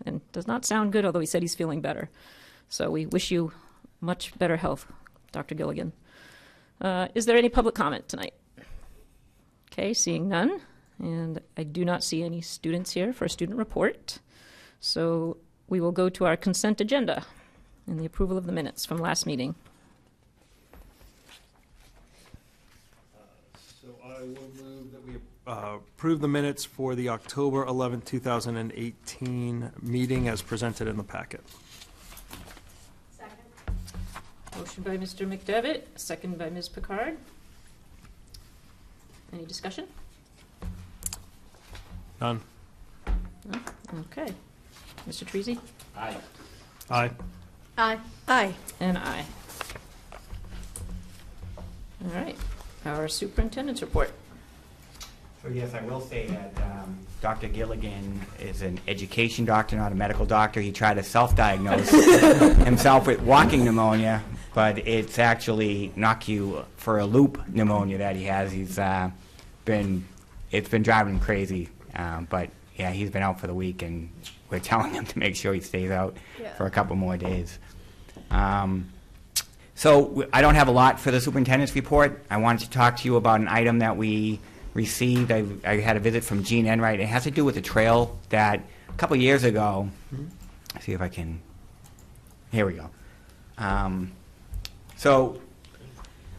and does not sound good, although he said he's feeling better. So we wish you much better health, Dr. Gilligan. Is there any public comment tonight? Okay, seeing none. And I do not see any students here for a student report. So we will go to our consent agenda and the approval of the minutes from last meeting. So I will move that we approve the minutes for the October 11th, 2018 meeting as presented in the packet. Second. Motion by Mr. McDevitt, second by Ms. Picard. Any discussion? None. No? Okay. Mr. Treasy? Aye. Aye. Aye. Aye. And aye. All right. Our superintendent's report. So yes, I will say that Dr. Gilligan is an education doctor, not a medical doctor. He tried to self-diagnose himself with walking pneumonia, but it's actually knock you for a loop pneumonia that he has. It's been driving him crazy. But yeah, he's been out for the week, and we're telling him to make sure he stays out for a couple more days. So I don't have a lot for the superintendent's report. I wanted to talk to you about an item that we received. I had a visit from Gene Enright. It has to do with a trail that a couple years ago, let's see if I can, here we go. So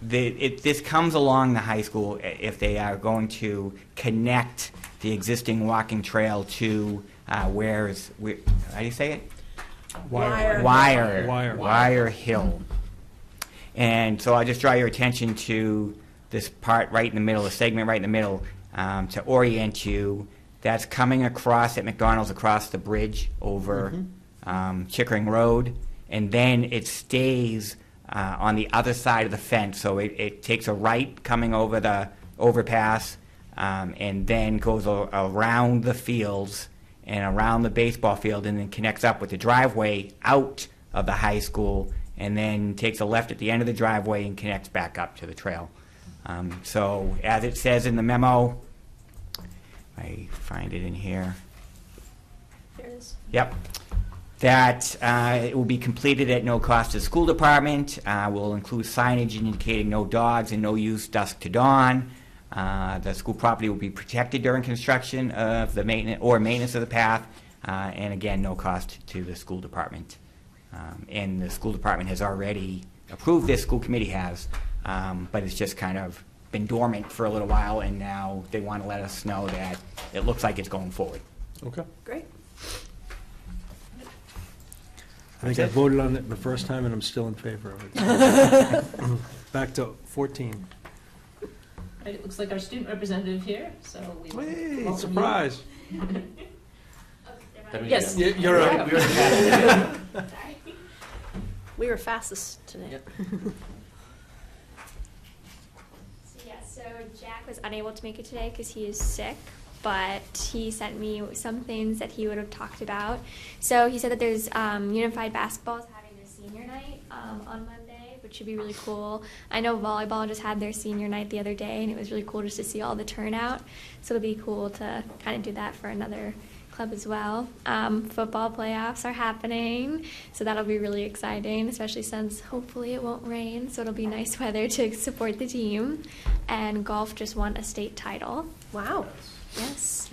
this comes along the high school if they are going to connect the existing walking trail to how do you say it? Wire Hill. And so I'll just draw your attention to this part right in the middle, the segment right in the middle, to orient you. That's coming across at McDonald's across the bridge over Chickering Road, and then it stays on the other side of the fence. So it takes a right coming over the overpass, and then goes around the fields and around the baseball field, and then connects up with the driveway out of the high school, and then takes a left at the end of the driveway and connects back up to the trail. So as it says in the memo, I find it in here. There it is. Yep. That it will be completed at no cost to the school department. Will include signage indicating no dogs and no use dusk to dawn. The school property will be protected during construction of the maintenance of the path, and again, no cost to the school department. And the school department has already approved this. School committee has, but it's just kind of been dormant for a little while, and now they want to let us know that it looks like it's going forward. Okay. Great. I think I voted on it the first time, and I'm still in favor of it. Back to 14. Right, it looks like our student representative here, so we will Hey, welcome surprise. Yes. You're right. We were fastest today. So Jack was unable to make it today because he is sick, but he sent me some things that he would have talked about. So he said that there's Unified Basketball is having their senior night on Monday, which should be really cool. I know volleyball just had their senior night the other day, and it was really cool just to see all the turnout. So it'll be cool to kind of do that for another club as well. Football playoffs are happening, so that'll be really exciting, especially since hopefully it won't rain, so it'll be nice weather to support the team. And golf just won a state title. Wow. Yes.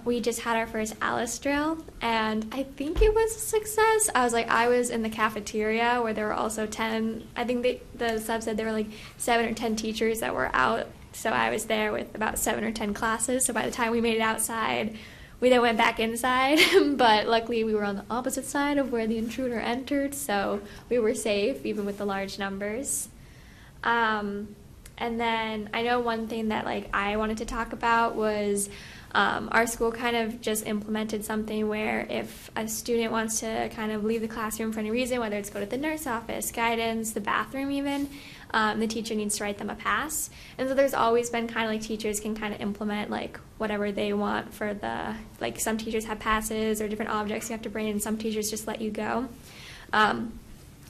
We just had our first Alice drill, and I think it was a success. I was in the cafeteria where there were also 10, I think the sub said there were like 7 or 10 teachers that were out, so I was there with about 7 or 10 classes, so by the time we made it outside, we then went back inside, but luckily we were on the opposite side of where the intruder entered, so we were safe, even with the large numbers. And then I know one thing that I wanted to talk about was our school kind of just implemented something where if a student wants to kind of leave the classroom for any reason, whether it's go to the nurse office, guidance, the bathroom even, the teacher needs to write them a pass. And so there's always been kind of teachers can kind of implement whatever they want for the, some teachers have passes or different objects you have to bring, and some teachers just let you go.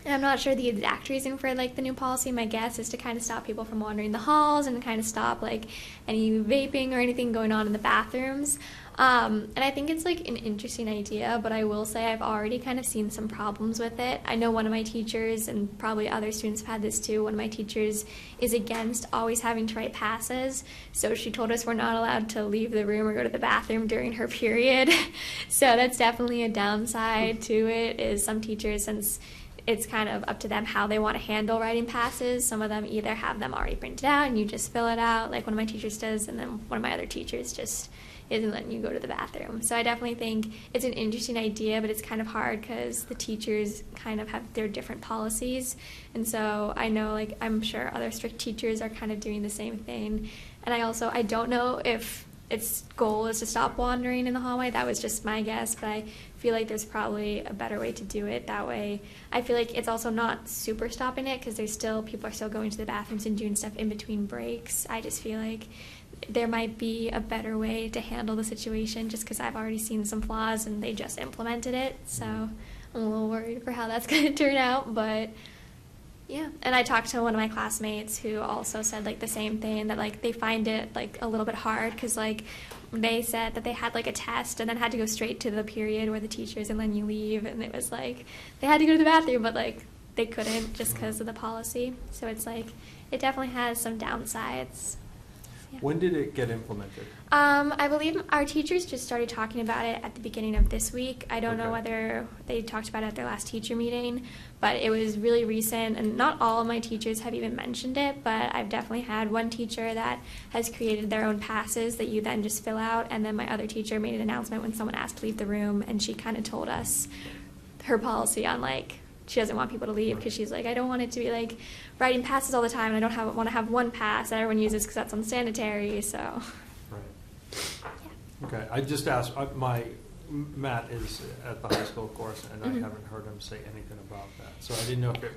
And I'm not sure the exact reason for like the new policy. My guess is to kind of stop people from wandering the halls and kind of stop like any vaping or anything going on in the bathrooms. And I think it's like an interesting idea, but I will say I've already kind of seen some problems with it. I know one of my teachers, and probably other students have had this too, one of my teachers is against always having to write passes. So she told us we're not allowed to leave the room or go to the bathroom during her period. So that's definitely a downside to it, is some teachers, since it's kind of up to them how they want to handle writing passes. Some of them either have them already printed out and you just fill it out, like one of my teachers does, and then one of my other teachers just isn't letting you go to the bathroom. So I definitely think it's an interesting idea, but it's kind of hard because the teachers kind of have their different policies. And so I know, like, I'm sure other strict teachers are kind of doing the same thing. And I don't know if its goal is to stop wandering in the hallway. That was just my guess, but I feel like there's probably a better way to do it. That way, I feel like it's also not super stopping it, because people are still going to the bathrooms and doing stuff in between breaks. I just feel like there might be a better way to handle the situation, just because I've already seen some flaws and they just implemented it. So I'm a little worried for how that's going to turn out, but yeah. And I talked to one of my classmates who also said like the same thing, that like they find it like a little bit hard, because like they said that they had like a test and then had to go straight to the period where the teachers and then you leave, and it was like they had to go to the bathroom, but like they couldn't just because of the policy. So it's like it definitely has some downsides. Yeah. When did it get implemented? I believe our teachers just started talking about it at the beginning of this week. I don't know whether they talked about it at their last teacher meeting, but it was really recent, and not all of my teachers have even mentioned it, but I've definitely had one teacher that has created their own passes that you then just fill out, and then my other teacher made an announcement when someone asked to leave the room, and she kind of told us her policy on like she doesn't want people to leave, because she's like, I don't want it to be like writing passes all the time, and I don't want to have one pass that everyone uses because that's unsanitary. So Right. Yeah. Okay. I just asked. Matt is at the high school course, and I haven't heard him say anything about that. So I didn't know if it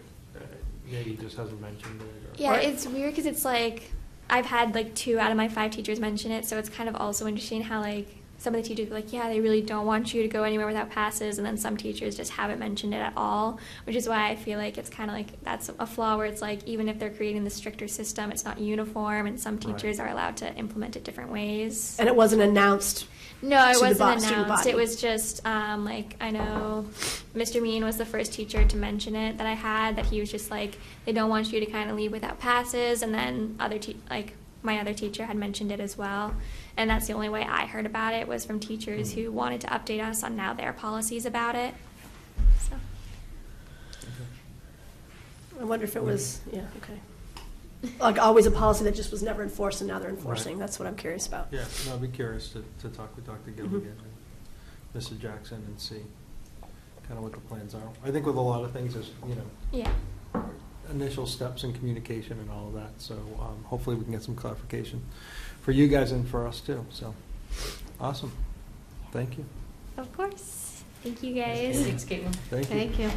maybe he just hasn't mentioned it. Or, yeah, it's weird because it's like I've had like 2 out of my 5 teachers mention it, so it's kind of also interesting how like some of the teachers are like, yeah, they really don't want you to go anywhere without passes, and then some teachers just haven't mentioned it at all, which is why I feel like it's kind of like that's a flaw, where it's like even if they're creating the stricter system, it's not uniform, and some teachers are allowed to implement it different ways. And it wasn't announced. No, it wasn't student announced. body. It was just like I know Mr. Mean was the first teacher to mention it that I had, that he was just like, they don't want you to kind of leave without passes, and then my other teacher had mentioned it as well. And that's the only way I heard about it, was from teachers who wanted to update us on now their policies about it. So. I wonder if it was, like always a policy that just was never enforced and now they're enforcing. Right. That's what I'm curious about. Yeah, no, I'd be curious to talk with Dr. Gilligan and Mrs. Jackson and see kind of what the plans are. I think with a lot of things is, Yeah. initial steps in communication and all of that. So hopefully we can get some clarification for you guys and for us too. So awesome. Thank you. Of course. Thank you guys. Thanks, Caitlin. Thank you. Thank you.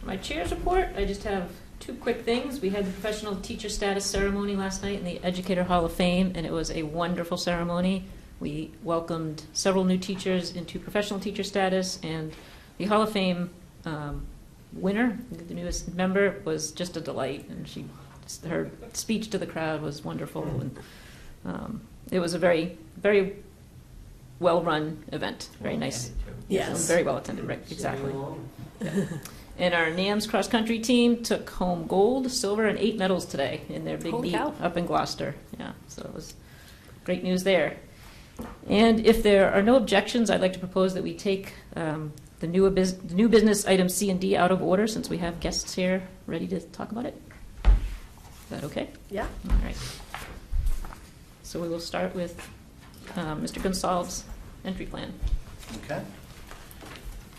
My chair's report, I just have 2 quick things. We had the professional teacher status ceremony last night in the Educator Hall of Fame, and it was a wonderful ceremony. We welcomed several new teachers into professional teacher status, and the Hall of Fame winner, the newest member, was just a delight, and her speech to the crowd was wonderful, and it was a very, very well-run event. Very nice. Yes. Very well attended, right, exactly. Yeah. And our NAMS cross-country team took home gold, silver, and 8 medals today in their big Holy meet cow. up in Gloucester. Yeah, so it was great news there. And if there are no objections, I'd like to propose that we take the new business items C and D out of order, since we have guests here ready to talk about it. Is that okay? Yeah. All right. So we will start with Mr. Gonsalves' entry plan. Okay.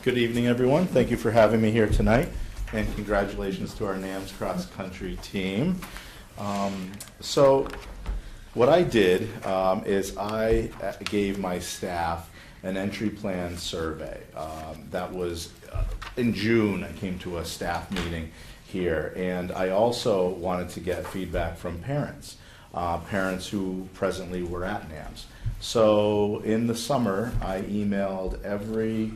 Good evening, everyone. Thank you for having me here tonight, and congratulations to our NAMS cross-country team. So what I did is I gave my staff an entry plan survey. That was in June. I came to a staff meeting here, and I also wanted to get feedback from parents, parents who presently were at NAMS. So in the summer, I emailed every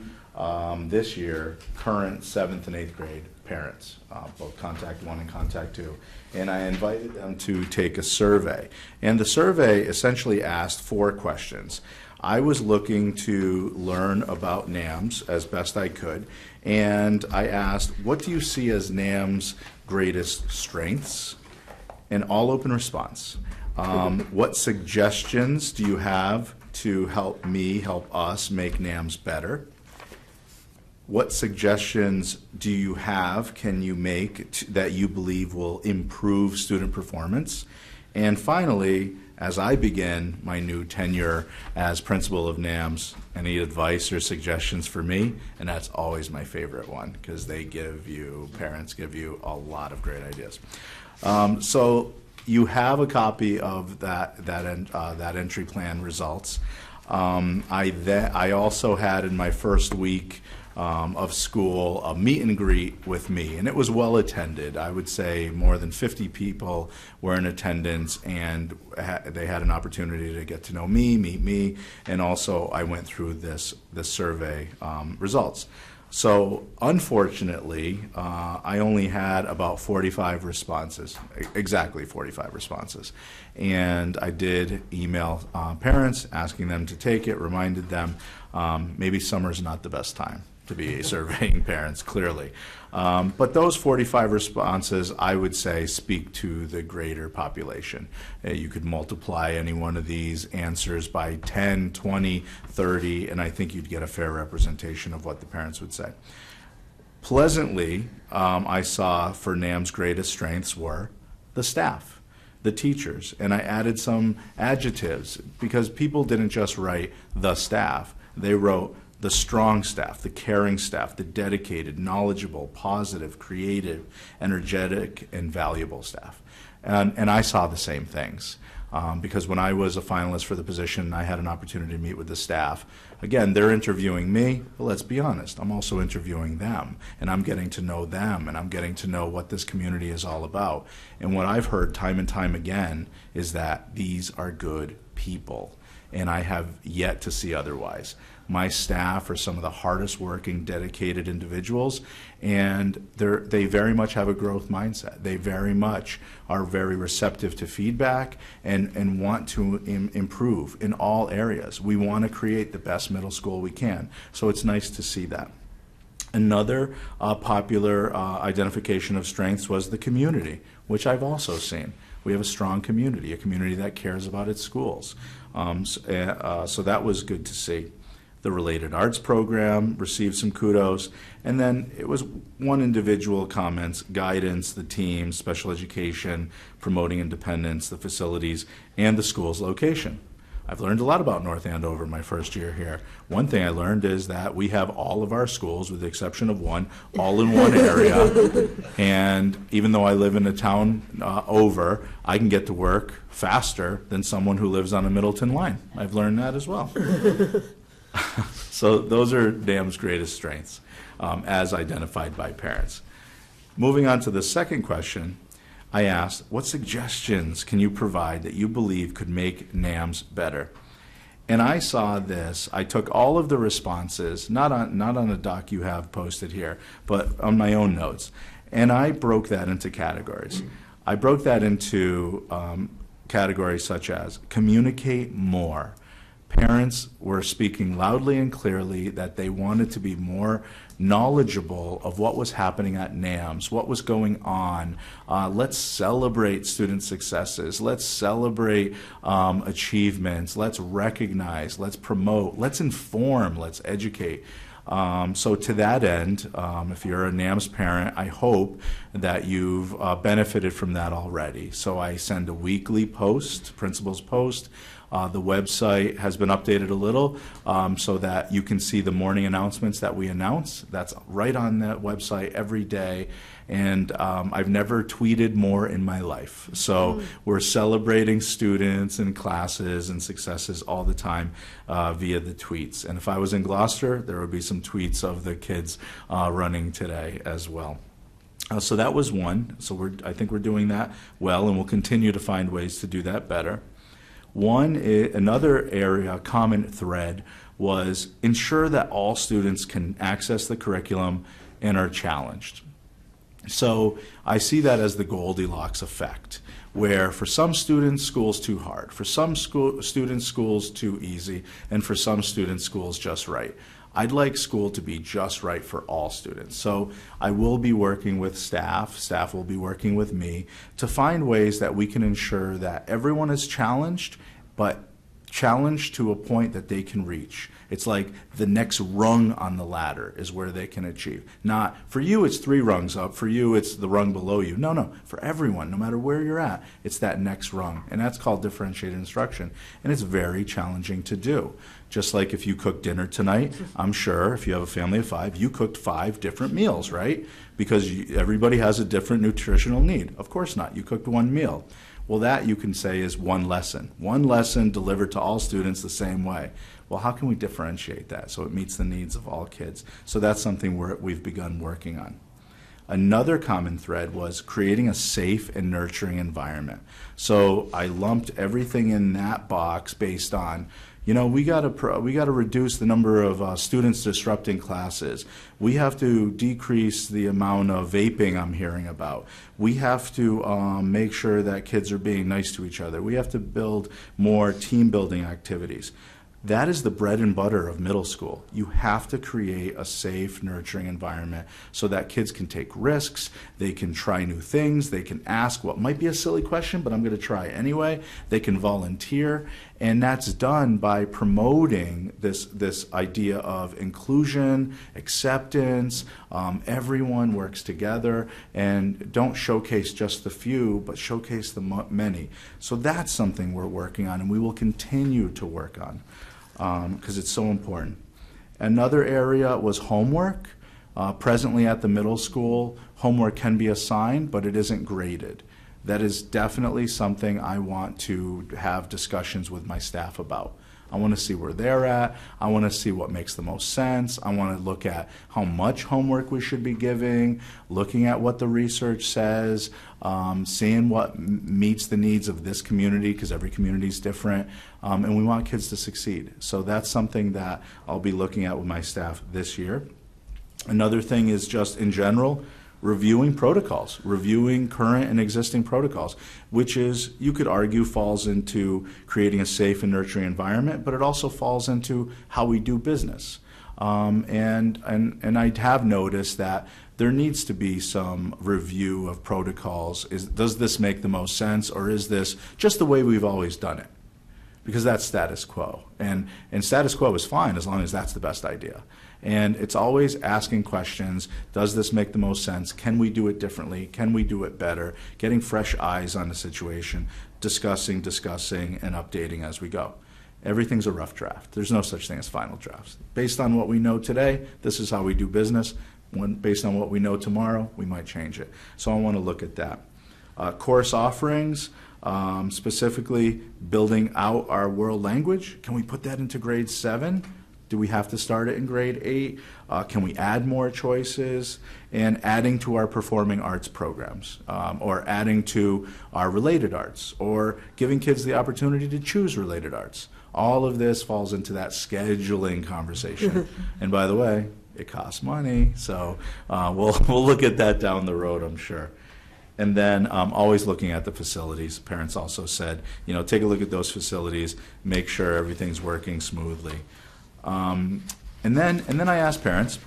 this year current 7th and 8th grade parents, both Contact 1 and Contact 2. And I invited them to take a survey. And the survey essentially asked 4 questions. I was looking to learn about NAMS as best I could, and I asked, what do you see as NAMS' greatest strengths? An all-open response. What suggestions do you have to help us make NAMS better? What suggestions do you have, can you make that you believe will improve student performance? And finally, as I begin my new tenure as principal of NAMS, any advice or suggestions for me? And that's always my favorite one, because parents give you a lot of great ideas. So you have a copy of that entry plan results. I also had in my first week of school a meet and greet with me, and it was well attended. I would say more than 50 people were in attendance, and they had an opportunity to get to know me, meet me, and also I went through this survey results. So unfortunately, I only had about 45 responses, exactly 45 responses. And I did email parents asking them to take it, reminded them maybe summer's not the best time to be surveying parents, clearly. But those 45 responses, I would say, speak to the greater population. You could multiply any one of these answers by 10, 20, 30, and I think you'd get a fair representation of what the parents would say. Pleasantly, I saw for NAM's greatest strengths were the staff, the teachers, and I added some adjectives because people didn't just write the staff. They wrote the strong staff, the caring staff, the dedicated, knowledgeable, positive, creative, energetic, and valuable staff. And I saw the same things. Because when I was a finalist for the position, I had an opportunity to meet with the staff. Again, they're interviewing me, but let's be honest, I'm also interviewing them, and I'm getting to know them, and I'm getting to know what this community is all about. And what I've heard time and time again is that these are good people, and I have yet to see otherwise. My staff are some of the hardest working, dedicated individuals, and they very much have a growth mindset. They very much are very receptive to feedback and want to improve in all areas. We want to create the best middle school we can, so it's nice to see that. Another popular identification of strengths was the community, which I've also seen. We have a strong community, a community that cares about its schools. So that was good to see. The Related Arts program received some kudos, and then it was one individual comments, guidance, the team, special education, promoting independence, the facilities, and the school's location. I've learned a lot about North Andover in my first year here. One thing I learned is that we have all of our schools, with the exception of one, all in one area. And even though I live in a town over, I can get to work faster than someone who lives on a Middleton line. I've learned that as well. So those are NAM's greatest strengths, as identified by parents. Moving on to the second question, I asked, what suggestions can you provide that you believe could make NAMS better? And I saw this. I took all of the responses, not on a doc you have posted here, but on my own notes, and I broke that into categories. I broke that into categories such as communicate more. Parents were speaking loudly and clearly that they wanted to be more knowledgeable of what was happening at NAMS, what was going on. Let's celebrate student successes. Let's celebrate achievements. Let's recognize. Let's promote. Let's inform. Let's educate. So to that end, if you're a NAMS parent, I hope that you've benefited from that already. So I send a weekly post, principal's post. The website has been updated a little so that you can see the morning announcements that we announce. That's right on that website every day. And I've never tweeted more in my life. So we're celebrating students and classes and successes all the time via the tweets. And if I was in Gloucester, there would be some tweets of the kids running today as well. So that was one. So I think we're doing that well, and we'll continue to find ways to do that better. Another area, common thread, was ensure that all students can access the curriculum and are challenged. So I see that as the Goldilocks effect, where for some students, school's too hard, for some students, school's too easy, and for some students, school's just right. I'd like school to be just right for all students. So I will be working with staff will be working with me to find ways that we can ensure that everyone is challenged, but challenged to a point that they can reach. It's like the next rung on the ladder is where they can achieve. Not, for you it's 3 rungs up, for you it's the rung below you. No, for everyone, no matter where you're at, it's that next rung. And that's called differentiated instruction. And it's very challenging to do. Just like if you cook dinner tonight, I'm sure if you have a family of 5, you cooked 5 different meals, right? Because everybody has a different nutritional need. Of course not, you cooked 1 meal. Well, that you can say is one lesson delivered to all students the same way. Well, how can we differentiate that so it meets the needs of all kids? So that's something we've begun working on. Another common thread was creating a safe and nurturing environment. So I lumped everything in that box based on, we got to reduce the number of students disrupting classes. We have to decrease the amount of vaping I'm hearing about. We have to make sure that kids are being nice to each other. We have to build more team building activities. That is the bread and butter of middle school. You have to create a safe, nurturing environment so that kids can take risks, they can try new things, they can ask what might be a silly question, but I'm going to try anyway. They can volunteer, and that's done by promoting this idea of inclusion, acceptance, everyone works together, and don't showcase just the few, but showcase the many. So that's something we're working on, and we will continue to work on. Because it's so important. Another area was homework. Presently at the middle school, homework can be assigned, but it isn't graded. That is definitely something I want to have discussions with my staff about. I want to see where they're at. I want to see what makes the most sense. I want to look at how much homework we should be giving, looking at what the research says, seeing what meets the needs of this community, because every community is different, and we want kids to succeed. So that's something that I'll be looking at with my staff this year. Another thing is just in general, reviewing protocols, reviewing current and existing protocols, which is, you could argue, falls into creating a safe and nurturing environment, but it also falls into how we do business. And I have noticed that there needs to be some review of protocols. Does this make the most sense, or is this just the way we've always done it? Because that's status quo. And status quo is fine as long as that's the best idea. And it's always asking questions. Does this make the most sense? Can we do it differently? Can we do it better? Getting fresh eyes on the situation, discussing, and updating as we go. Everything's a rough draft. There's no such thing as final drafts. Based on what we know today, this is how we do business. Based on what we know tomorrow, we might change it. So I want to look at that. Course offerings, specifically building out our world language. Can we put that into grade 7? Do we have to start it in grade 8? Can we add more choices? And adding to our performing arts programs, or adding to our related arts, or giving kids the opportunity to choose related arts. All of this falls into that scheduling conversation. And by the way, it costs money, so we'll look at that down the road, I'm sure. And then always looking at the facilities. Parents also said, take a look at those facilities, make sure everything's working smoothly. And then I asked parents,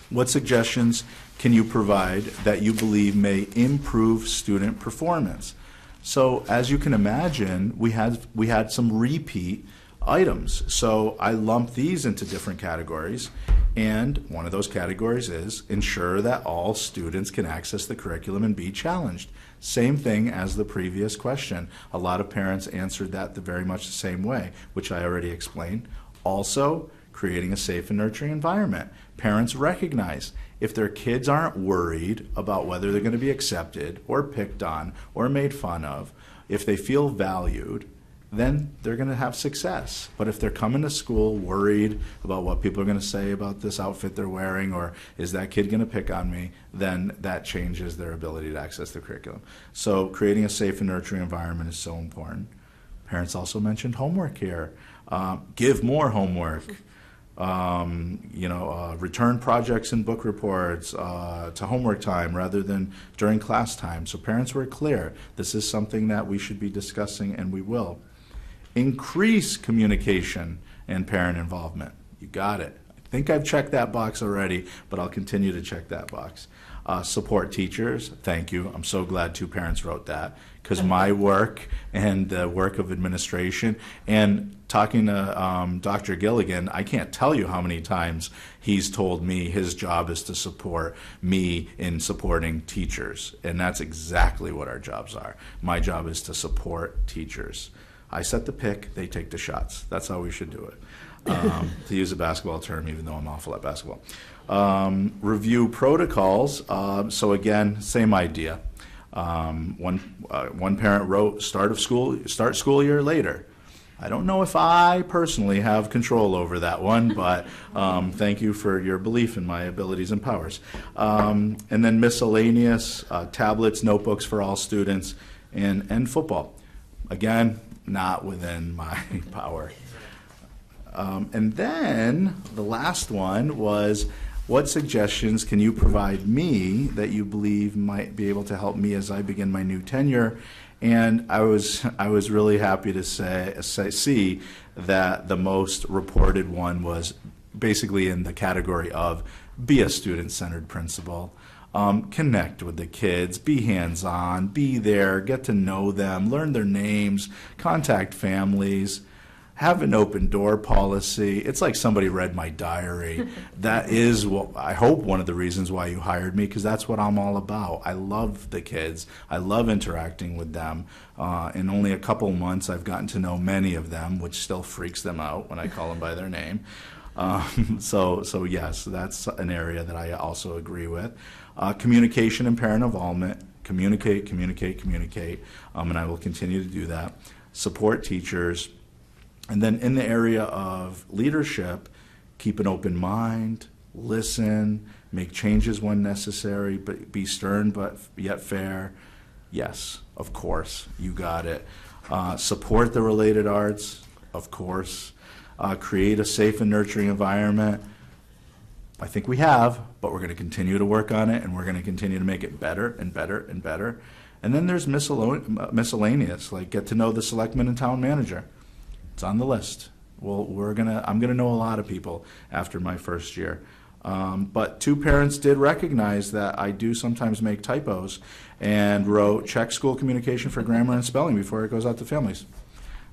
what suggestions can you provide that you believe may improve student performance? So as you can imagine, we had some repeat items. So I lumped these into different categories, and one of those categories is ensure that all students can access the curriculum and be challenged. Same thing as the previous question. A lot of parents answered that very much the same way, which I already explained. Also, creating a safe and nurturing environment. Parents recognize if their kids aren't worried about whether they're going to be accepted or picked on or made fun of, if they feel valued, then they're going to have success. But if they're coming to school worried about what people are going to say about this outfit they're wearing, or is that kid going to pick on me, then that changes their ability to access the curriculum. So creating a safe and nurturing environment is so important. Parents also mentioned homework here. Give more homework. Return projects and book reports to homework time rather than during class time. So parents were clear. This is something that we should be discussing, and we will. Increase communication and parent involvement. You got it. I think I've checked that box already, but I'll continue to check that box. Support teachers. Thank you. I'm so glad 2 parents wrote that, because my work and the work of administration and talking to Dr. Gilligan, I can't tell you how many times he's told me his job is to support me in supporting teachers. And that's exactly what our jobs are. My job is to support teachers. I set the pick, they take the shots. That's how we should do it. To use a basketball term, even though I'm awful at basketball. Review protocols. So again, same idea. One parent wrote start school year later. I don't know if I personally have control over that one, but thank you for your belief in my abilities and powers. And then miscellaneous, tablets, notebooks for all students, and football. Again, not within my power. And then the last one was, what suggestions can you provide me that you believe might be able to help me as I begin my new tenure? And I was really happy to see that the most reported one was basically in the category of be a student-centered principal. Connect with the kids, be hands-on, be there, get to know them, learn their names, contact families, have an open door policy. It's like somebody read my diary. That is, I hope, one of the reasons why you hired me, because that's what I'm all about. I love the kids. I love interacting with them. In only a couple months, I've gotten to know many of them, which still freaks them out when I call them by their name. So yes, that's an area that I also agree with. Communication and parent involvement. Communicate, and I will continue to do that. Support teachers. And then in the area of leadership, keep an open mind, listen, make changes when necessary, but be stern but yet fair. Yes, of course, you got it. Support the related arts, of course. Create a safe and nurturing environment. I think we have, but we're going to continue to work on it, and we're going to continue to make it better and better and better. And then there's miscellaneous, like get to know the selectman and town manager. It's on the list. Well, I'm gonna know a lot of people after my first year. But 2 parents did recognize that I do sometimes make typos and wrote check school communication for grammar and spelling before it goes out to families.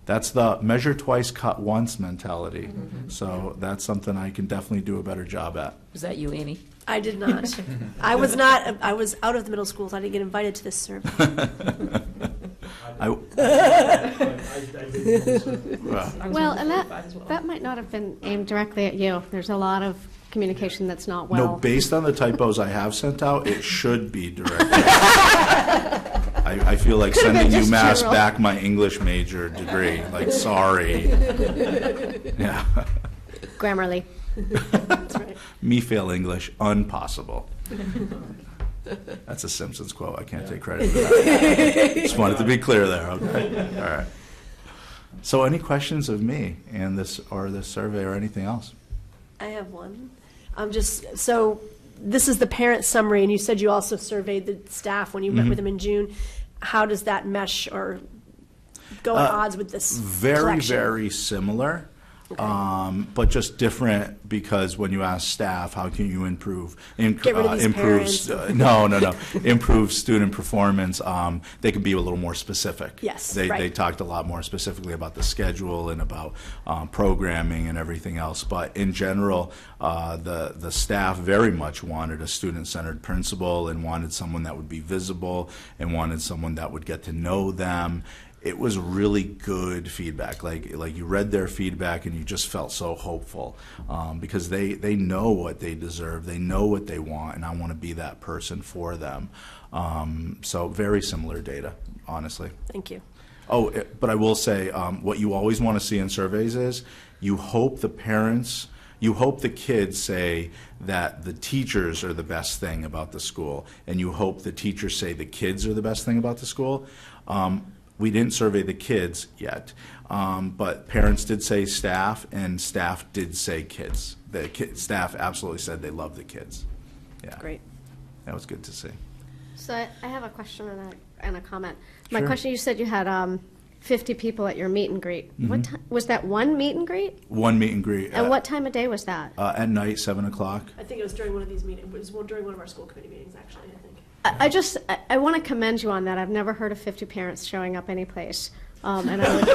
That's the measure twice, cut once mentality. Mm-hmm. So that's something I can definitely do a better job at. Was that you, Amy? I did not. I was not. I was out of the middle schools. I didn't get invited to this survey. Well, and that might not have been aimed directly at you. There's a lot of communication that's not well. No, based on the typos I have sent out, it should be directed. I feel like sending UMass back my English major degree. Like, sorry. Yeah. Grammarly. That's right. Me fail English, impossible. That's a Simpsons quote. I can't take credit for that. Just wanted to be clear there. Okay. All right. So, any questions of me and this survey or anything else? I have one. So this is the parent summary, and you said you also surveyed the staff when you met with them in June. How does that mesh or go at odds with this collection? Very similar. Okay. But just different, because when you ask staff, how can you improve Get rid of these parents. improve student performance, they can be a little more specific. Yes, They right. talked a lot more specifically about the schedule and about programming and everything else. But in general, the staff very much wanted a student-centered principal and wanted someone that would be visible and wanted someone that would get to know them. It was really good feedback. Like you read their feedback and you just felt so hopeful, because they know what they deserve, they know what they want, and I want to be that person for them. So very similar data, honestly. Thank you. Oh, but I will say, what you always want to see in surveys is you hope the kids say that the teachers are the best thing about the school, and you hope the teachers say the kids are the best thing about the school. we didn't survey the kids yet, but parents did say staff, and staff did say kids. Staff absolutely said they love the kids. Yeah, Great. that was good to see. So I have a question and a comment. My Sure. question, you said you had 50 people at your meet and greet. What time, was that one meet and greet? One meet and greet. And what time of day was that? At night, 7 o'clock. I think it was during one of these meetings. It was during one of our school committee meetings, actually, I think. I want to commend you on that. I've never heard of 50 parents showing up any place. And I would,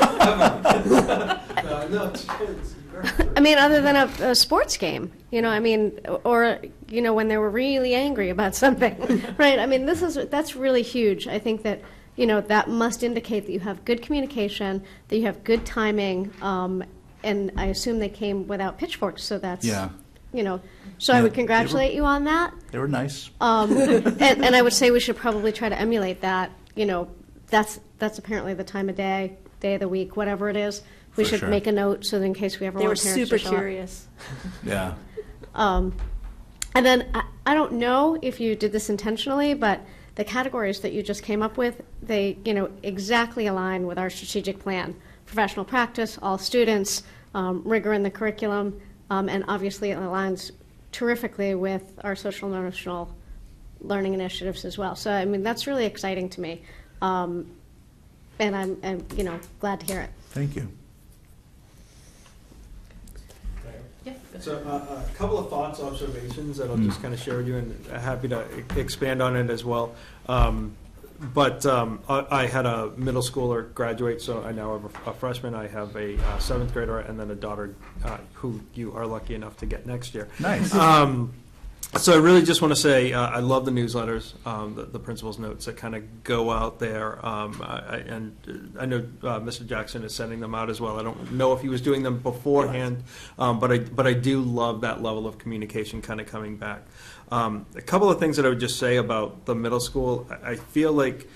I mean, other than a sports game, you know, I mean, or, you know, when they were really angry about something, right? I mean, that's really huge. I think that, you know, that must indicate that you have good communication, that you have good timing, and I assume they came without pitchforks, so that's, Yeah. you know, so Yeah, I would congratulate you on that. They were nice. And I would say we should probably try to emulate that. You know, that's apparently the time of day of the week, whatever it is. We For should sure. make a note so that in case we ever They were want parents super to show up. curious. Yeah. And then I don't know if you did this intentionally, but the categories that you just came up with, they, you know, exactly align with our strategic plan. Professional practice, all students, rigor in the curriculum, and obviously it aligns terrifically with our social and emotional learning initiatives as well. So, I mean, that's really exciting to me. And I'm, you know, glad to hear it. Thank you. So a couple of thoughts, observations that I'll just kind of share with you, and happy to expand on it as well. But I had a middle schooler graduate, so I now have a freshman. I have a seventh grader, and then a daughter who you are lucky enough to get next year. Nice. So I really just want to say I love the newsletters, the principal's notes that kind of go out there. And I know Mr. Jackson is sending them out as well. I don't know if he was doing them beforehand, but I do love that level of communication kind of coming back. A couple of things that I would just say about the middle school. I feel like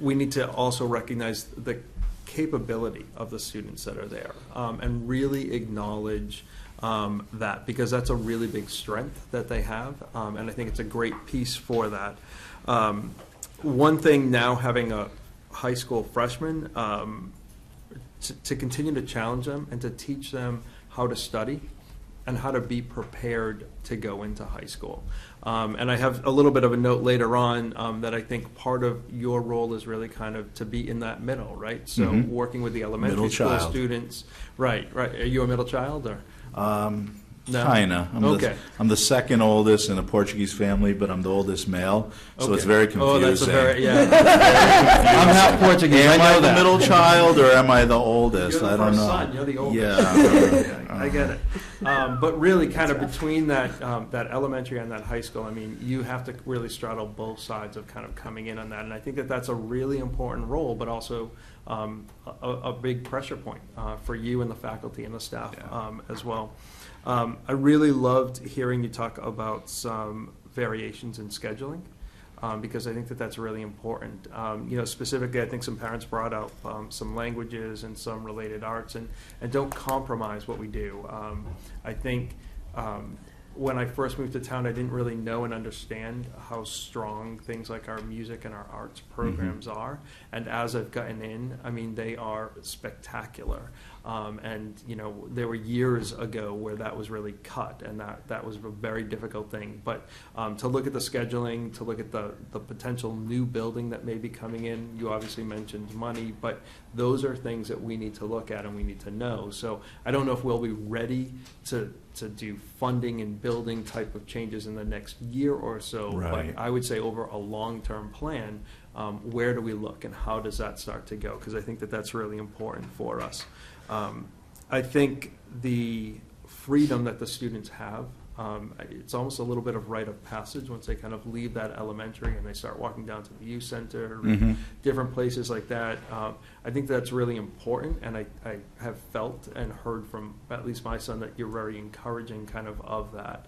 we need to also recognize the capability of the students that are there, and really acknowledge that, because that's a really big strength that they have, and I think it's a great piece for that. One thing now, having a high school freshman, to continue to challenge them and to teach them how to study and how to be prepared to go into high school. And I have a little bit of a note later on that I think part of your role is really kind of to be in that middle, right? So working with the elementary Middle school child. students. Right. Are you a middle child, or? No? Kinda. Okay. I'm the second oldest in a Portuguese family, but I'm the oldest male, so it's Okay. very confusing. Oh, that's a very, yeah. I'm half Portuguese, Am I I know the that. middle child or am I the oldest? You're the I don't first know. son, you're the oldest. Yeah. I get it. But really, kind of between that elementary and that high school, I mean, you have to really straddle both sides of kind of coming in on that. And I think that that's a really important role, but also a big pressure point for you and the faculty and the staff as well. I really loved hearing you talk about some variations in scheduling, because I think that that's really important. You know, specifically, I think some parents brought out some languages and some related arts, and don't compromise what we do. I think when I first moved to town, I didn't really know and understand how strong things like our music and our arts programs are. And as I've gotten in, I mean, they are spectacular. And, you know, there were years ago where that was really cut, and that was a very difficult thing. But to look at the scheduling, to look at the potential new building that may be coming in, you obviously mentioned money, but those are things that we need to look at and we need to know. So I don't know if we'll be ready to do funding and building type of changes in the next year or so, Right. but I would say over a long-term plan, where do we look and how does that start to go? Because I think that that's really important for us. I think the freedom that the students have, it's almost a little bit of rite of passage once they kind of leave that elementary and they start walking down to the youth center, different places like that. I think that's really important, and I have felt and heard from at least my son that you're very encouraging kind of that.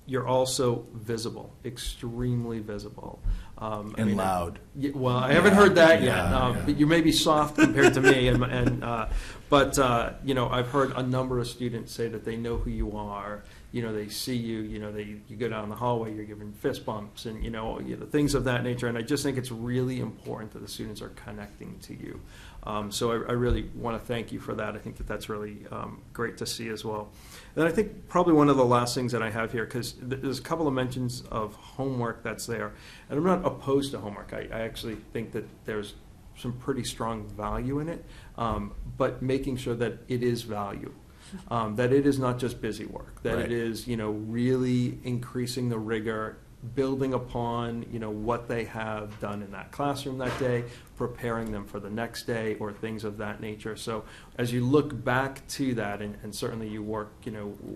You're also visible, extremely visible. And loud. Well, I haven't heard that yet. Yeah. But you may be soft compared to me, but I've heard a number of students say that they know who you are. They see you. You go down the hallway, you're giving fist bumps, and things of that nature. And I just think it's really important that the students are connecting to you. So I really want to thank you for that. I think that's really great to see as well. And I think probably one of the last things that I have here, because there's a couple of mentions of homework that's there, and I'm not opposed to homework. I actually think that there's some pretty strong value in it, but making sure that it is value. That it is not just busy work, that Right. it is, really increasing the rigor, building upon, what they have done in that classroom that day, preparing them for the next day, or things of that nature. So as you look back to that, and certainly you work,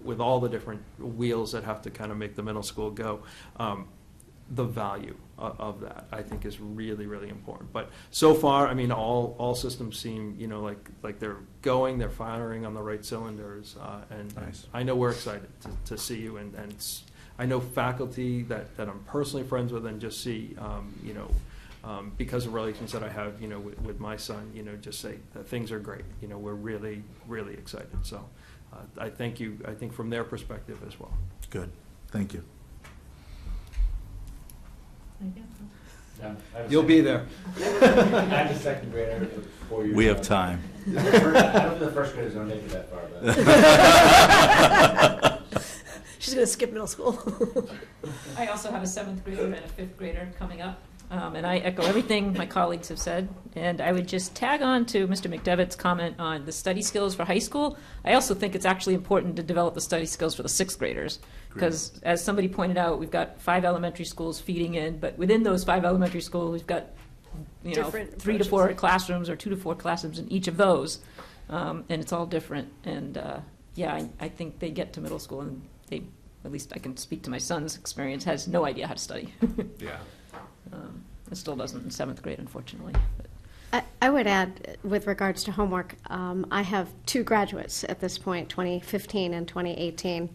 with all the different wheels that have to kind of make the middle school go, the value of that, I think, is really, really important. But so far, I mean, all systems seem, like they're firing on the right cylinders, and Nice. I know we're excited to see you, and I know faculty that I'm personally friends with, and just see, because of relations that I have, with my son, just say that things are great. We're really, really excited. So I thank you, I think, from their perspective as well. Good. Thank you. You'll be there. I'm a second grader for 4 years. We have time. I don't think the first graders don't make it that far. But. She's going to skip middle school. I also have a 7th grader and a 5th grader coming up, and I echo everything my colleagues have said. And I would just tag on to Mr. McDevitt's comment on the study skills for high school. I also think it's actually important to develop the study skills for the 6th graders, because as somebody pointed out, we've got 5 elementary schools feeding in, but within those 5 elementary schools, we've got Different 3 to 4 approaches. classrooms or 2 to 4 classrooms in each of those, and it's all different. And I think they get to middle school and they, at least I can speak to my son's experience, has no idea how to study. Yeah. It still doesn't in 7th grade, unfortunately. But I would add, with regards to homework, I have 2 graduates at this point, 2015 and 2018.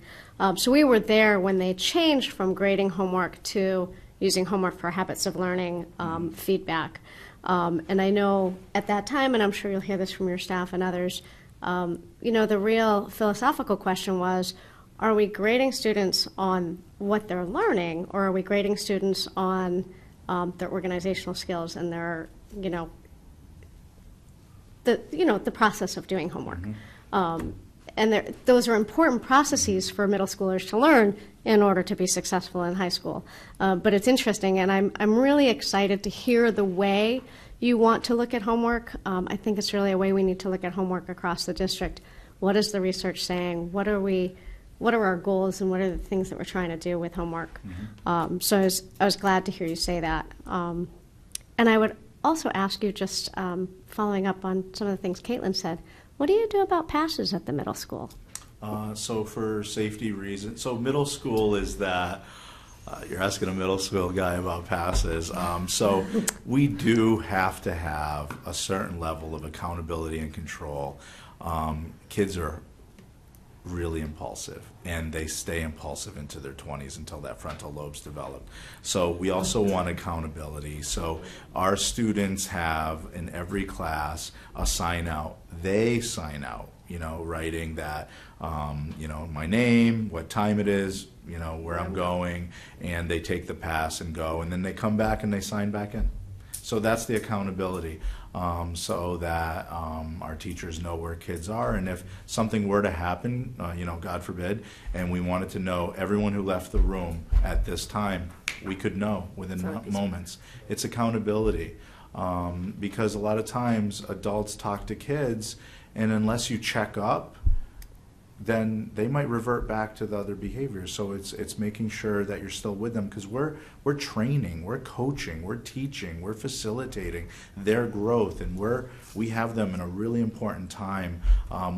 So we were there when they changed from grading homework to using homework for habits of learning feedback. And I know at that time, and I'm sure you'll hear this from your staff and others, the real philosophical question was, are we grading students on what they're learning, or are we grading students on their organizational skills and their, the process of doing homework? And those are important processes for middle schoolers to learn in order to be successful in high school. But it's interesting, and I'm really excited to hear the way you want to look at homework. I think it's really a way we need to look at homework across the district. What is the research saying? What are our goals, and what are the things that we're trying to do with homework? So I was glad to hear you say that. And I would also ask you, just following up on some of the things Caitlin said, what do you do about passes at the middle school? So for safety reasons, so middle school is that, you're asking a middle school guy about passes. So we do have to have a certain level of accountability and control. Kids are really impulsive, and they stay impulsive into their 20s until that frontal lobe's developed. So we also want accountability. So our students have in every class a sign out. They sign out, writing that, my name, what time it is, where I'm going, and they take the pass and go, and then they come back and they sign back in. So that's the accountability, so that our teachers know where kids are, and if something were to happen, God forbid, and we wanted to know everyone who left the room at this time, we could know within moments. It's accountability, because a lot of times adults talk to kids, and unless you check up, then they might revert back to the other behaviors. So it's making sure that you're still with them, because we're training, we're coaching, we're teaching, we're facilitating their growth, and we have them in a really important time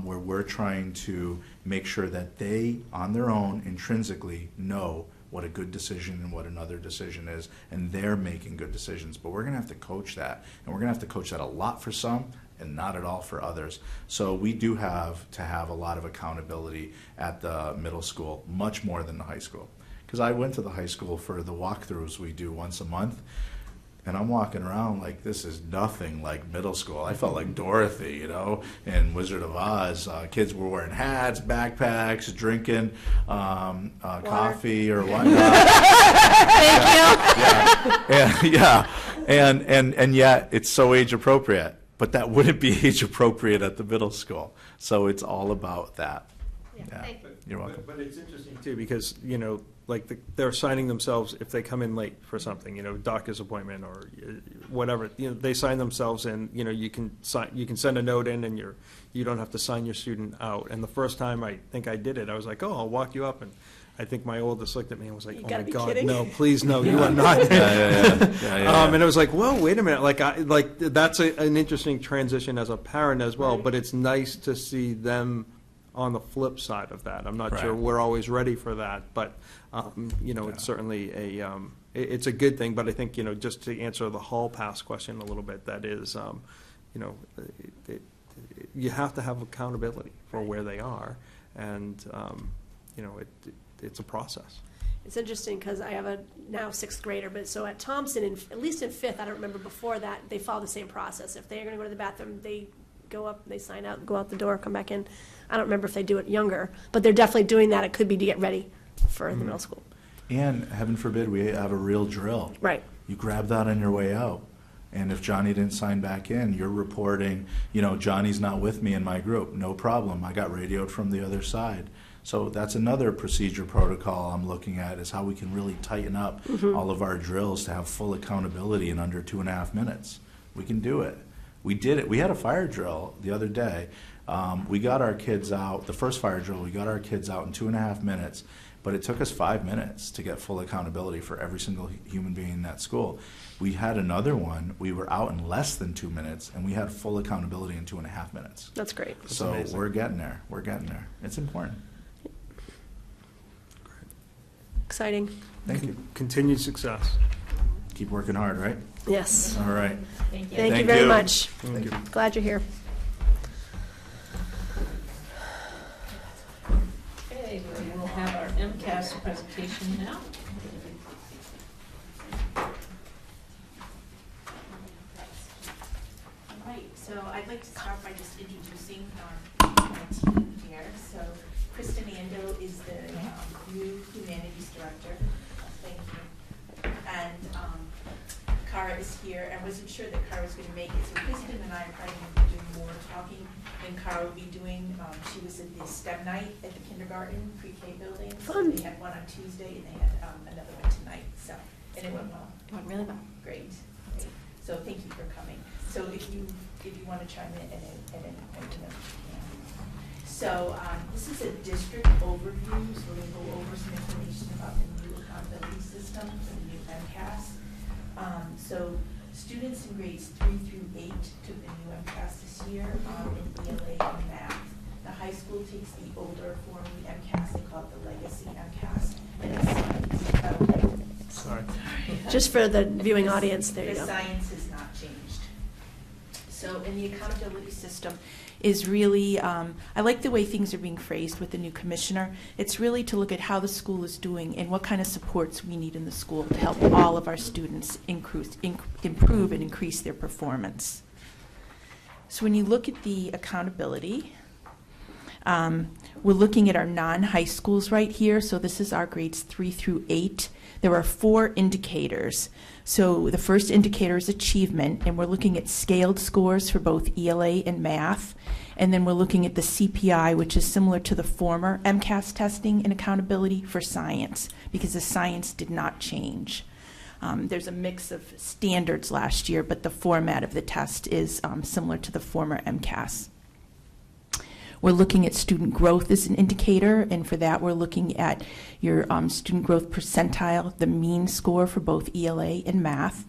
where we're trying to make sure that they, on their own, intrinsically know what a good decision and what another decision is, and they're making good decisions. But we're going to have to coach that, and we're going to have to coach that a lot for some and not at all for others. So we do have to have a lot of accountability at the middle school, much more than the high school. Because I went to the high school for the walkthroughs we do once a month. And I'm walking around like this is nothing like middle school. I felt like Dorothy, you know, in Wizard of Oz. Kids were wearing hats, backpacks, drinking coffee or whatnot. Thank you. Yeah. And yet it's so age appropriate. But that wouldn't be age appropriate at the middle school. So it's all about that. Yeah. You're welcome. But it's interesting too because, you know, like they're signing themselves if they come in late for something, you know, doctor's appointment or whatever. You know, they sign themselves in. You know, you can send a note in, and you don't have to sign your student out. And the first time I think I did it, I was like, oh, I'll walk you up, and I think my oldest looked at me and was like, You oh gotta my be God, kidding. no, please, no, you are not. Yeah. And it was like, whoa, wait a minute, like that's an interesting transition as a parent as well. Right. But it's nice to see them on the flip side of that. I'm not sure Right. we're always ready for that, but you know, it's certainly it's a good thing. But I think, you know, just to answer the hall pass question a little bit, that is, you know, you have to have accountability for where they are, and you know, it's a process. It's interesting because I have a now 6th grader, but so at Thompson, at least in 5th, I don't remember before that, they follow the same process. If they're going to go to the bathroom, they go up, they sign out, go out the door, come back in. I don't remember if they do it younger, but they're definitely doing that. It could be to get ready for the middle school. And heaven forbid we have a real drill. Right. You grab that on your way out. And if Johnny didn't sign back in, you're reporting, you know, Johnny's not with me in my group. No problem. I got radioed from the other side. So that's another procedure protocol I'm looking at, is how we can really tighten up all of our drills to have full accountability in under 2.5 minutes. We can do it. We did it. We had a fire drill the other day. We got our kids out, the first fire drill, we got our kids out in 2.5 minutes, but it took us 5 minutes to get full accountability for every single human being in that school. We had another one, we were out in less than 2 minutes, and we had full accountability in 2.5 minutes. That's great. So amazing. we're getting there. We're getting there. It's important. Exciting. Thank you. Continued success. Keep working hard, right? Yes. All right. Thank you Thank very you. much. Thank you. Glad you're here. Okay, we will have our MCAS presentation now. All right, so I'd like to start by just introducing my team here. So Kristen Ando is the new humanities director. Thank you. And Cara is here. I wasn't sure that Cara was going to make it, so Kristen and I are probably going to be doing more talking than Cara will be doing. She was at the STEM night at the kindergarten pre-K building. Fun. So they had one on Tuesday and they had another one tonight. So, and it went well. Went really well. Great. So thank you for coming. So if you want to chime in at any point, you can. So this is a district overview. So we're going to go over some information about the new accountability system, the new MCAS. So students in grades 3 through 8 took the new MCAS this year in ELA and math. The high school takes the older form of the MCAS. They call it the legacy MCAS. And it's science. Sorry. Just for the viewing audience, there you The go. science has not changed. So, and the accountability system is really, I like the way things are being phrased with the new commissioner. It's really to look at how the school is doing and what kind of supports we need in the school to help all of our students improve and increase their performance. So when you look at the accountability, we're looking at our non-high schools right here. So this is our grades 3 through 8. There are 4 indicators. So the first indicator is achievement, and we're looking at scaled scores for both ELA and math. And then we're looking at the CPI, which is similar to the former MCAS testing and accountability for science, because the science did not change. There's a mix of standards last year, but the format of the test is similar to the former MCAS. We're looking at student growth as an indicator, and for that we're looking at your student growth percentile, the mean score for both ELA and math.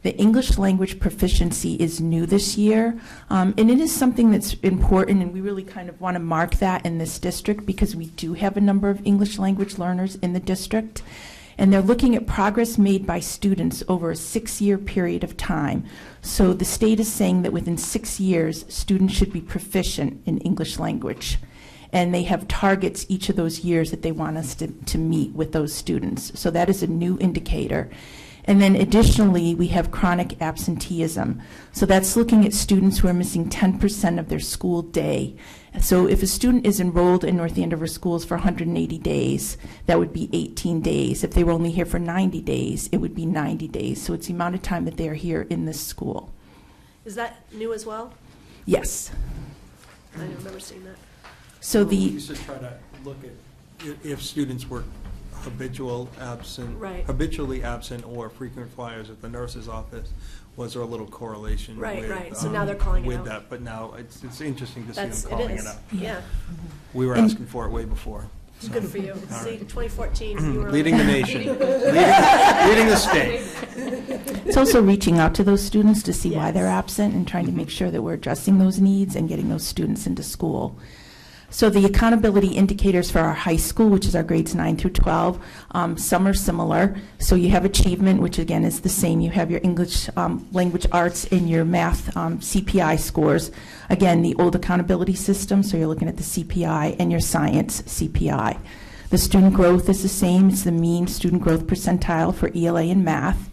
The English language proficiency is new this year, and it is something that's important, and we really kind of want to mark that in this district because we do have a number of English language learners in the district. And they're looking at progress made by students over a 6-year period of time. So the state is saying that within 6 years, students should be proficient in English language. And they have targets each of those years that they want us to meet with those students. So that is a new indicator. And then additionally, we have chronic absenteeism. So that's looking at students who are missing 10% of their school day. So if a student is enrolled in North Andover schools for 180 days, that would be 18 days. If they were only here for 90 days, it would be 90 days. So it's the amount of time that they're here in this school. Is that new as well? Yes. I don't remember seeing that. So We the, used to try to look at if students were habitually absent or frequent flyers at the nurse's office, was there a little correlation? Right, with, right. So now they're calling it with out. that, but now it's interesting to see That's, them it calling is, it out. yeah. We were And- asking for it way before. So. Good for you. All See, right. 2014, you were. Leading the nation, leading the state. it's also reaching out to those students to see why Yes. they're absent and trying to make sure that we're addressing those needs and getting those students into school. So the accountability indicators for our high school, which is our grades 9 through 12, some are similar. So you have achievement, which again is the same. You have your English language arts and your math CPI scores. Again, the old accountability system, so you're looking at the CPI and your science CPI. The student growth is the same. It's the mean student growth percentile for ELA and math.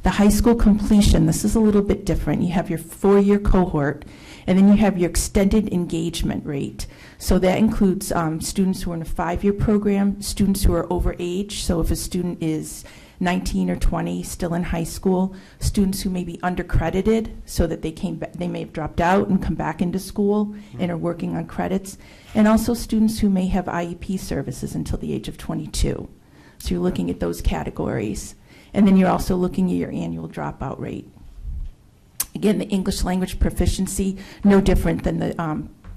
The high school completion, this is a little bit different. You have your 4-year cohort, and then you have your extended engagement rate. So that includes students who are in a 5-year program, students who are over age. So if a student is 19 or 20, still in high school, students who may be undercredited, so that they may have dropped out and come back into school and are working on credits, and also students who may have IEP services until the age of 22. So you're looking at those categories. And then you're also looking at your annual dropout rate. Again, the English language proficiency, no different than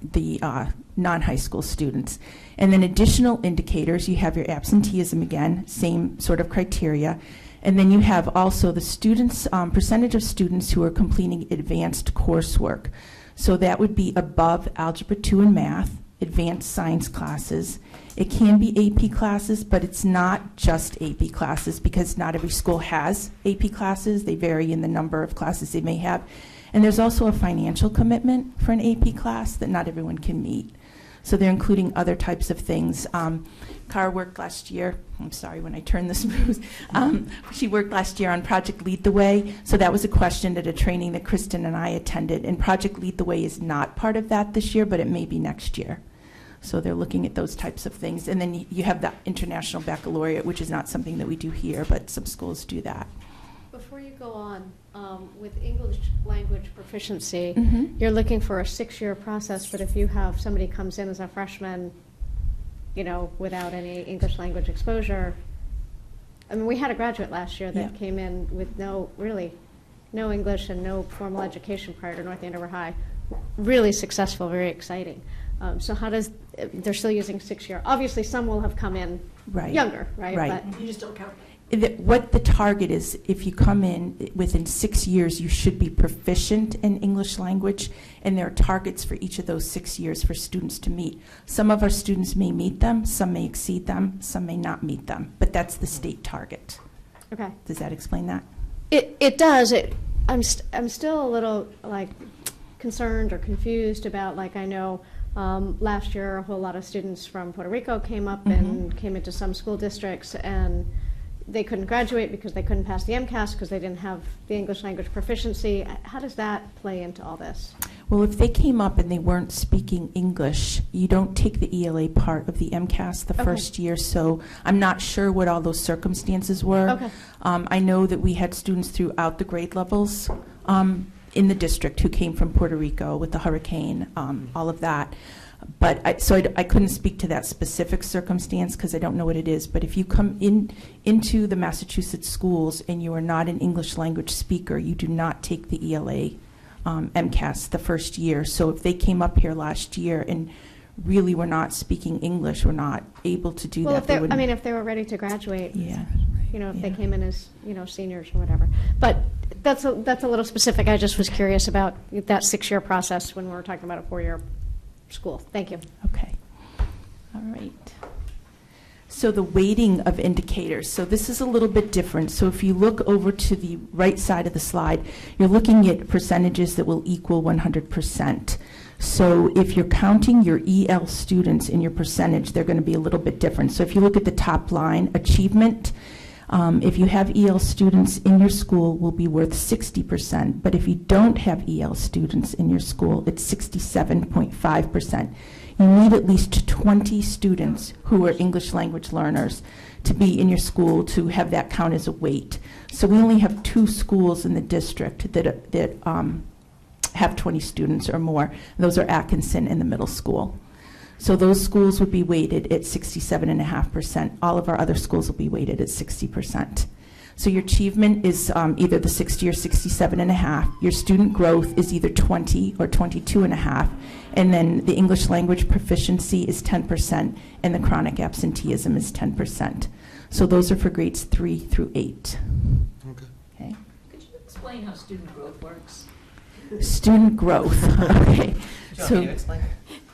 the non-high school students. And then additional indicators, you have your absenteeism again, same sort of criteria. And then you have also the students, percentage of students who are completing advanced coursework. So that would be above Algebra 2 and Math, advanced science classes. It can be AP classes, but it's not just AP classes because not every school has AP classes. They vary in the number of classes they may have. And there's also a financial commitment for an AP class that not everyone can meet. So they're including other types of things. Cara worked last year. I'm sorry when I turn this smooth. She worked last year on Project Lead the Way. So that was a question at a training that Kristen and I attended. And Project Lead the Way is not part of that this year, but it may be next year. So they're looking at those types of things. And then you have the International Baccalaureate, which is not something that we do here, but some schools do that. Before you go on, with English language proficiency, Mhm. you're looking for a 6-year process, but if you have somebody comes in as a freshman, without any English language exposure, I mean, we had a graduate last year that Yeah. came in with no English and no formal education prior to North Andover High. Really successful, very exciting. So how does, they're still using 6-year. Obviously, some will have come in Right. younger, right? Right. But You just don't count. What the target is, if you come in within 6 years, you should be proficient in English language, and there are targets for each of those 6 years for students to meet. Some of our students may meet them, some may exceed them, some may not meet them, but that's the state target. okay. Does that explain that? It does. I'm still a little concerned or confused about, I know last year a whole lot of students from Puerto Rico came up and came into some school districts, and they couldn't graduate because they couldn't pass the MCAS because they didn't have the English language proficiency. How does that play into all this? Well, if they came up and they weren't speaking English, you don't take the ELA part of the MCAS the Okay. first year, so I'm not sure what all those circumstances were. Okay. I know that we had students throughout the grade levels in the district who came from Puerto Rico with the hurricane, all of that. But I couldn't speak to that specific circumstance because I don't know what it is. But if you come into the Massachusetts schools and you are not an English language speaker, you do not take the ELA MCAS the first year. So if they came up here last year and really were not speaking English, were not able to do Well, that, they wouldn't. if they were ready to graduate, Yeah. if they Yeah. came in as, seniors or whatever. But that's a little specific. I just was curious about that 6-year process when we were talking about a 4-year school. Thank you. Okay. All right. So the weighting of indicators. So this is a little bit different. So if you look over to the right side of the slide, you're looking at percentages that will equal 100%. So if you're counting your EL students in your percentage, they're going to be a little bit different. So if you look at the top line, achievement, If you have EL students in your school, will be worth 60%, but if you don't have EL students in your school, it's 67.5%. You need at least 20 students who are English language learners to be in your school to have that count as a weight. So we only have 2 schools in the district that have 20 students or more. Those are Atkinson and the middle school. So those schools would be weighted at 67.5%. All of our other schools will be weighted at 60%. So your achievement is either the 60 or 67.5. Your student growth is either 20 or 22.5. And then the English language proficiency is 10%, and the chronic absenteeism is 10%. So those are for grades 3 through 8. Okay. Could you explain how student growth works? Student growth. Okay. So explain?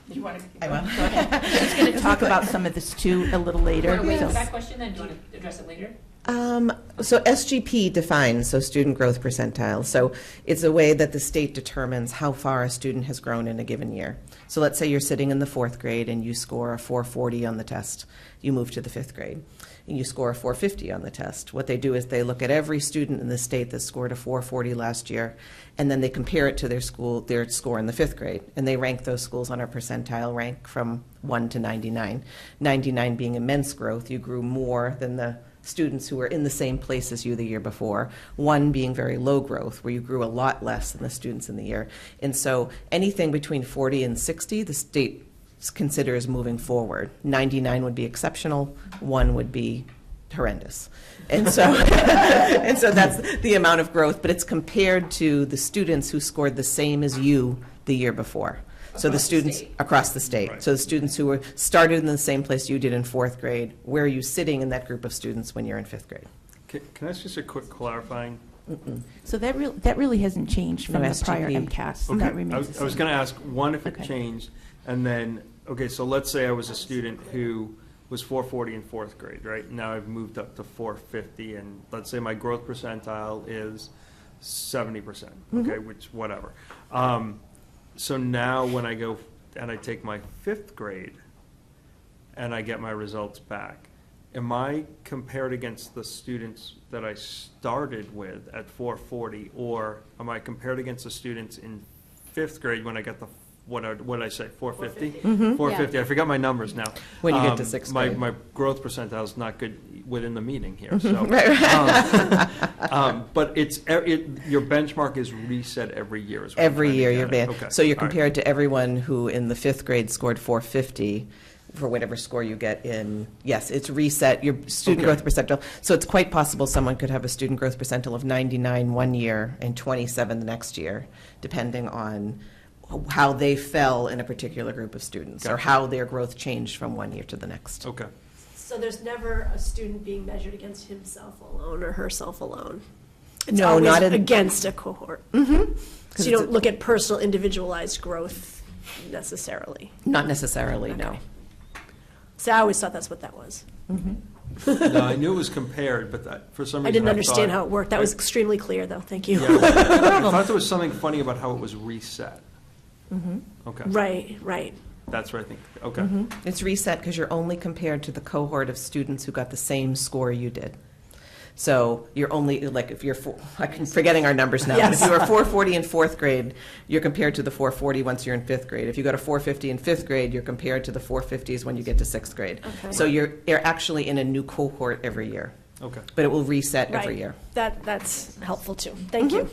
you want to? I will. Go ahead. She's going to talk about some of this too a little later. Wait, So- that question then? Do you want to address it later? So SGP defines, so student growth percentile. So it's a way that the state determines how far a student has grown in a given year. So let's say you're sitting in the 4th grade and you score a 440 on the test. You move to the 5th grade and you score a 450 on the test. What they do is they look at every student in the state that scored a 440 last year, and then they compare it to their score in the 5th grade, and they rank those schools on a percentile rank from 1 to 99. 99 being immense growth, you grew more than the students who were in the same place as you the year before, 1 being very low growth, where you grew a lot less than the students in the year. And so anything between 40 and 60, the state considers moving forward. 99 would be exceptional, 1 would be horrendous. And so, and so that's the amount of growth, but it's compared to the students who scored the same as you the year before. So the students across the state. Right. So the students who were started in the same place you did in 4th grade, where are you sitting in that group of students when you're in 5th grade? Can I ask just a quick clarifying? So that really hasn't changed from No, the prior SGP. MCAS. Okay, That remains the I was same. going to ask, one, if it Okay. changed, and then, okay, so let's say I was a student who was 440 in 4th grade, right? Now I've moved up to 450, and let's say my growth percentile is 70%, okay, which, whatever. So now when I go and I take my 5th grade and I get my results back, am I compared against the students that I started with at 440, or am I compared against the students in 5th grade when I get the, what did I say, 450? 450, I forgot my numbers now. When you get to 6th grade. My growth percentile is not good within the meeting here, so. But your benchmark is reset every year is what I'm Every trying to year get you're at. banned. Okay, So you're all right. compared to everyone who in the 5th grade scored 450 for whatever score you get in, yes, it's reset, your student Okay. growth percentile. So it's quite possible someone could have a student growth percentile of 99 one year and 27 the next year, depending on how they fell in a particular group of students, or Gotcha. how their growth changed from one year to the next. Okay. So there's never a student being measured against himself alone or herself alone? It's No, always not in- against a cohort? Mm-hmm. So you don't look at personal, individualized growth necessarily? Not necessarily, no. Okay. So I always thought that's what that was. No, I knew it was compared, but for some reason I didn't understand thought- how it worked. That was extremely clear, though. Thank you. Yeah, I thought there was something funny about how it was reset. Okay. Right. That's what I think. Okay. It's reset because you're only compared to the cohort of students who got the same score you did. So you're only, like, if you're, I'm forgetting our numbers now. But Yes. if you were 440 in 4th grade, you're compared to the 440 once you're in 5th grade. If you got a 450 in 5th grade, you're compared to the 450s when you get to 6th grade. Okay. So you're actually in a new cohort every year, Okay. but it will reset every Right. year. That's helpful, too. Thank you.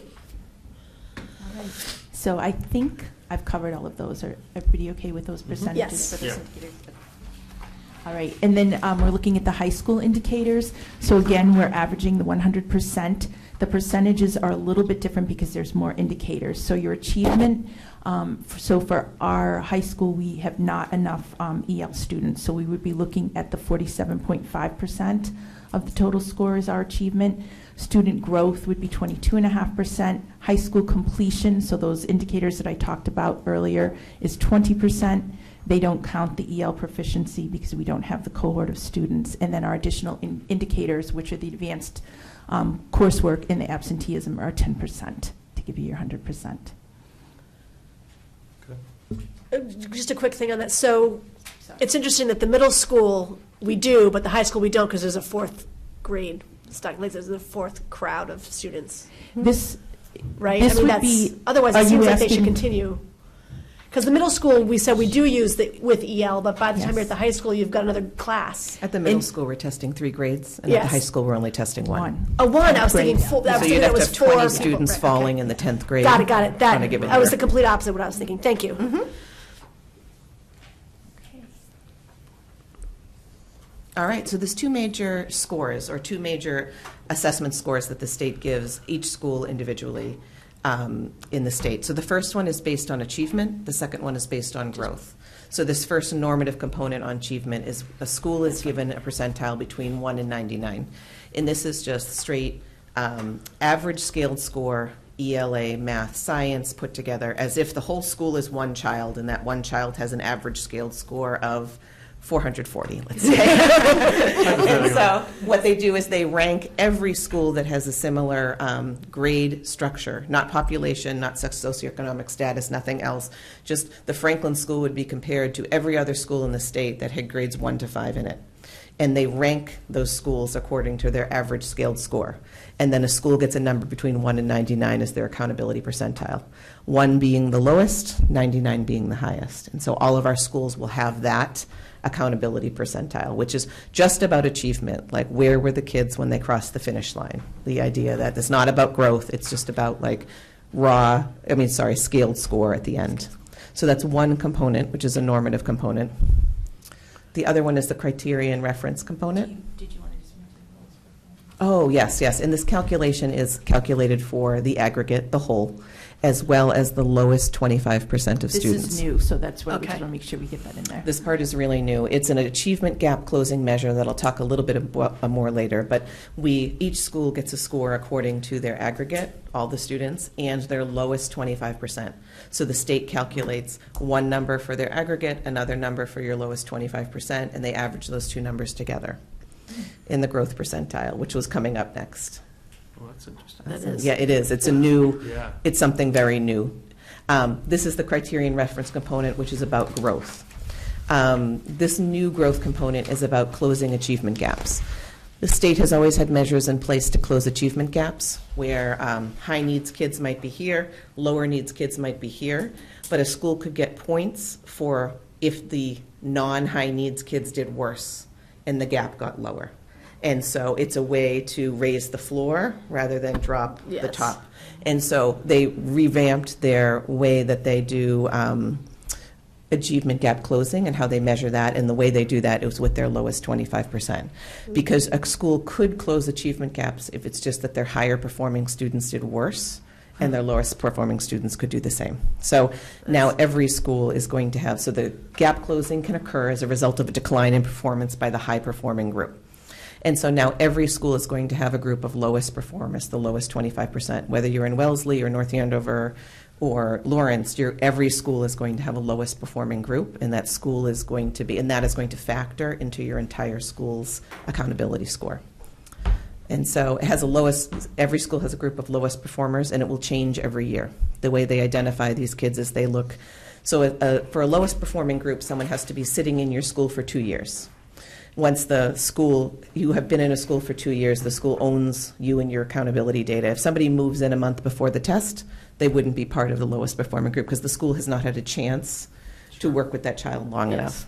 So I think I've covered all of those. Are everybody okay with those percentages Yes. for those Yeah. indicators? All right, and then we're looking at the high school indicators. So again, we're averaging the 100%. The percentages are a little bit different because there's more indicators. So your achievement, so for our high school, we have not enough EL students. So we would be looking at the 47.5% of the total score is our achievement. Student growth would be 22.5%. High school completion, so those indicators that I talked about earlier, is 20%. They don't count the EL proficiency because we don't have the cohort of students. And then our additional indicators, which are the advanced coursework and the absenteeism, are 10% to give you your 100%. Just a quick thing on that. So it's interesting that the middle school we do, but the high school we don't because there's a 4th grade stuck, like there's a fourth crowd of students, This, right? This I mean, would that's, be- otherwise are it you seems like they should asking- continue. Because the middle school, we said we do use with EL, but by the time Yes. you're at the high school, you've got another class. At the middle And- school, we're testing 3 grades, and at the Yes. high school, we're only testing 1. A one, I was thinking, Great. I was So thinking you'd it have to was have 4 20 people. students Right, falling okay. in the 10th grade. Got it. on a given That was year. the complete opposite of what I was thinking. Thank you. All right, so there's 2 major scores, or 2 major assessment scores that the state gives each school individually in the state. So the first one is based on achievement, the second one is based on growth. So this first normative component on achievement is a school is given a percentile between 1 and 99. And this is just straight average scaled score, ELA, math, science put together, as if the whole school is one child, and that one child has an average scaled score of 440, let's say. And so what they do is they rank every school that has a similar grade structure, not population, not socioeconomic status, nothing else. Just the Franklin School would be compared to every other school in the state that had grades 1 to 5 in it. And they rank those schools according to their average scaled score. And then a school gets a number between 1 and 99 as their accountability percentile. 1 being the lowest, 99 being the highest. And so all of our schools will have that accountability percentile, which is just about achievement, like where were the kids when they crossed the finish line. The idea that it's not about growth, it's just about like scaled score at the end. So that's one component, which is a normative component. The other one is the criterion reference component. Did you want to just mention those? Oh, yes. And this calculation is calculated for the aggregate, the whole, as well as the lowest 25% of This students. is new, so that's why we Okay. just want to make sure we get that in there. This part is really new. It's an achievement gap closing measure that I'll talk a little bit more later, but each school gets a score according to their aggregate, all the students, and their lowest 25%. So the state calculates one number for their aggregate, another number for your lowest 25%, and they average those 2 numbers together in the growth percentile, which was coming up next. Well, that's interesting. That is. Yeah, it is. It's a new, Yeah. it's something very new. This is the criterion reference component, which is about growth. This new growth component is about closing achievement gaps. The state has always had measures in place to close achievement gaps, where high needs kids might be here, lower needs kids might be here, but a school could get points for if the non-high needs kids did worse and the gap got lower. And so it's a way to raise the floor rather than drop the Yes. top. And so they revamped their way that they do achievement gap closing and how they measure that. And the way they do that is with their lowest 25%. Because a school could close achievement gaps if it's just that their higher performing students did worse and their lowest performing students could do the same. So now every school is going to have, so the gap closing can occur as a result of a decline in performance by the high performing group. And so now every school is going to have a group of lowest performers, the lowest 25%. Whether you're in Wellesley or North Andover or Lawrence, every school is going to have a lowest performing group, and that school is going to be, and that is going to factor into your entire school's accountability score. And so it has a lowest, every school has a group of lowest performers, and it will change every year. The way they identify these kids is they look, so for a lowest performing group, someone has to be sitting in your school for 2 years. Once the school, you have been in a school for 2 years, the school owns you and your accountability data. If somebody moves in a month before the test, they wouldn't be part of the lowest performing group because the school has not had a chance to work with that child long enough.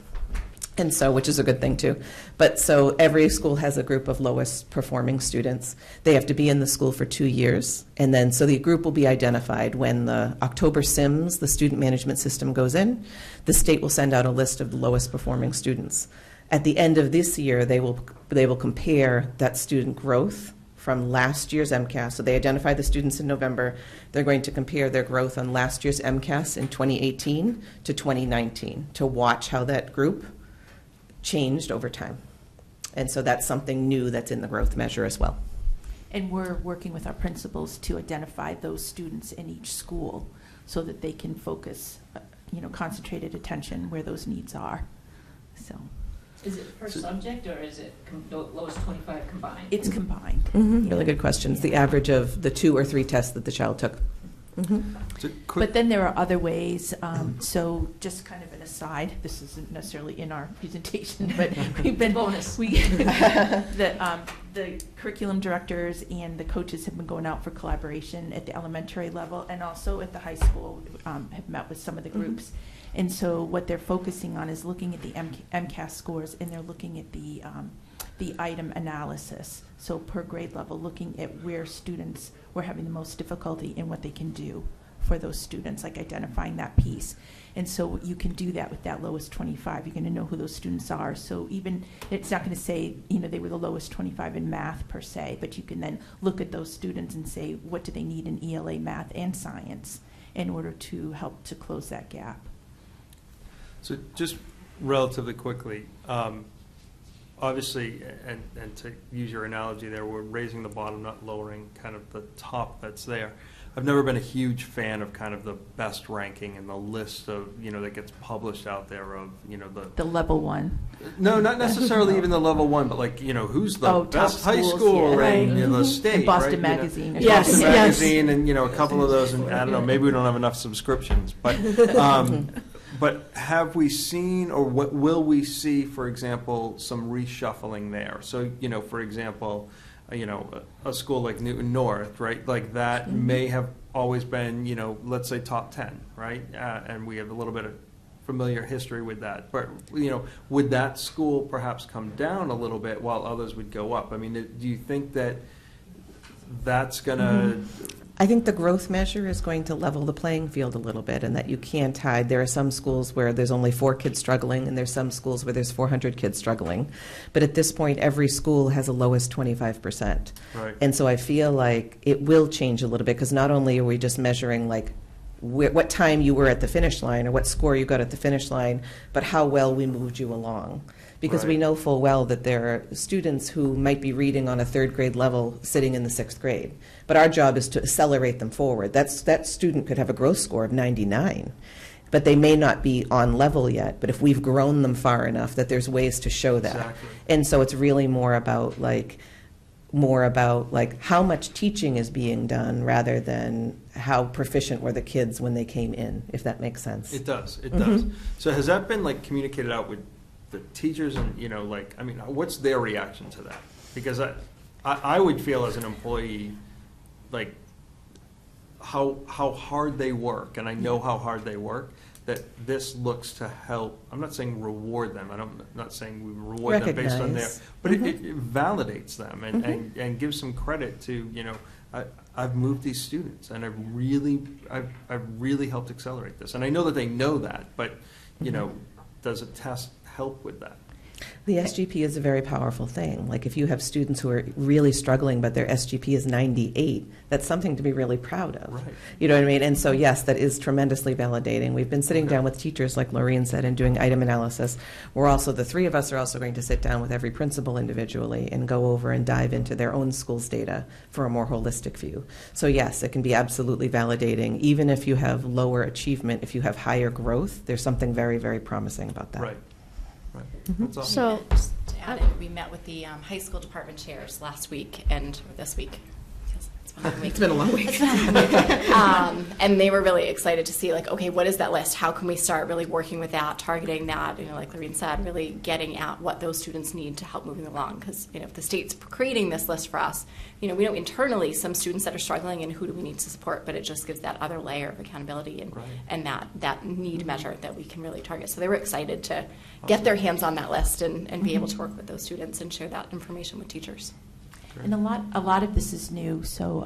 And so, which is a good thing too. But so every school has a group of lowest performing students. They have to be in the school for 2 years. And then, so the group will be identified when the October SIMS, the student management system, goes in. The state will send out a list of the lowest performing students. At the end of this year, they will compare that student growth from last year's MCAS. So they identify the students in November. They're going to compare their growth on last year's MCAS in 2018 to 2019 to watch how that group changed over time. And so that's something new that's in the growth measure as well. And we're working with our principals to identify those students in each school so that they can focus, concentrated attention where those needs are. So Is it per subject, or is it the lowest 25 combined? it's combined. Really good questions. The average of the 2 or 3 tests that the child took. So quick- But then there are other ways, so just kind of an aside, this isn't necessarily in our presentation, but we've been. Bonus. the curriculum directors and the coaches have been going out for collaboration at the elementary level, and also at the high school, have met with some of the groups. And so what they're focusing on is looking at the MCAS scores, and they're looking at the item analysis. So per grade level, looking at where students were having the most difficulty and what they can do for those students, like identifying that piece. And so you can do that with that lowest 25. You're going to know who those students are. So even, it's not going to say, they were the lowest 25 in math per se, but you can then look at those students and say, what do they need in ELA, math, and science in order to help to close that gap? So just relatively quickly, obviously, and to use your analogy there, we're raising the bottom, not lowering kind of the top that's there. I've never been a huge fan of kind of the best ranking and the list of, that gets published out there of, The level one. No, not necessarily even the level one, but like, who's the best high schools, school yeah, in right. the state, And Boston right? Magazine. Yes, Boston yes. Magazine and, a couple of those, and I don't know, maybe we don't have enough subscriptions, but but have we seen, or what will we see, for example, some reshuffling there? So, for example, a school like Newton North, right? Like that may have always been, let's say top 10, right? And we have a little bit of familiar history with that. But, would that school perhaps come down a little bit while others would go up? I mean, do you think that that's going to... I think the growth measure is going to level the playing field a little bit, and that you can't hide. There are some schools where there's only 4 kids struggling, and there's some schools where there's 400 kids struggling. But at this point, every school has a lowest 25%. Right. And so I feel like it will change a little bit, because not only are we just measuring like what time you were at the finish line or what score you got at the finish line, but how well we moved you along. Because we Right. know full well that there are students who might be reading on a 3rd grade level sitting in the 6th grade. But our job is to accelerate them forward. That student could have a growth score of 99, but they may not be on level yet. But if we've grown them far enough, that there's ways to show that. Exactly. And so it's really more about how much teaching is being done rather than how proficient were the kids when they came in, if that makes sense. It does. It does. So has that been like communicated out with the teachers, and what's their reaction to that? Because I would feel as an employee like how hard they work, and I know how hard they work, that this looks to help. I'm not saying reward them. I'm not saying we reward them based on their, but it validates them and gives some credit to, I've moved these students, and I've really helped accelerate this. And I know that they know that, but does a test help with that? The SGP is a very powerful thing. Like if you have students who are really struggling, but their SGP is 98, that's something to be really proud of. Right. You know what I mean? And so, yes, that is tremendously validating. We've been sitting down with teachers, like Laureen said, and doing item analysis. The 3 of us are also going to sit down with every principal individually and go over and dive into their own school's data for a more holistic view. So, yes, it can be absolutely validating. Even if you have lower achievement, if you have higher growth, there's something very, very promising about that. Right. That's awesome. So, Just to add in, we met with the high school department chairs last week or this week. It's been a long week. It's been a long week. And they were really excited to see, like, okay, what is that list? How can we start really working with that, targeting that? Like Lorene said, really getting at what those students need to help moving along. Because if the state's creating this list for us, we know internally some students that are struggling and who do we need to support. But it just gives that other layer of accountability and that need measure that we can really target. So they were excited to get their hands on that list and be able to work with those students and share that information with teachers. And a lot of this is new, so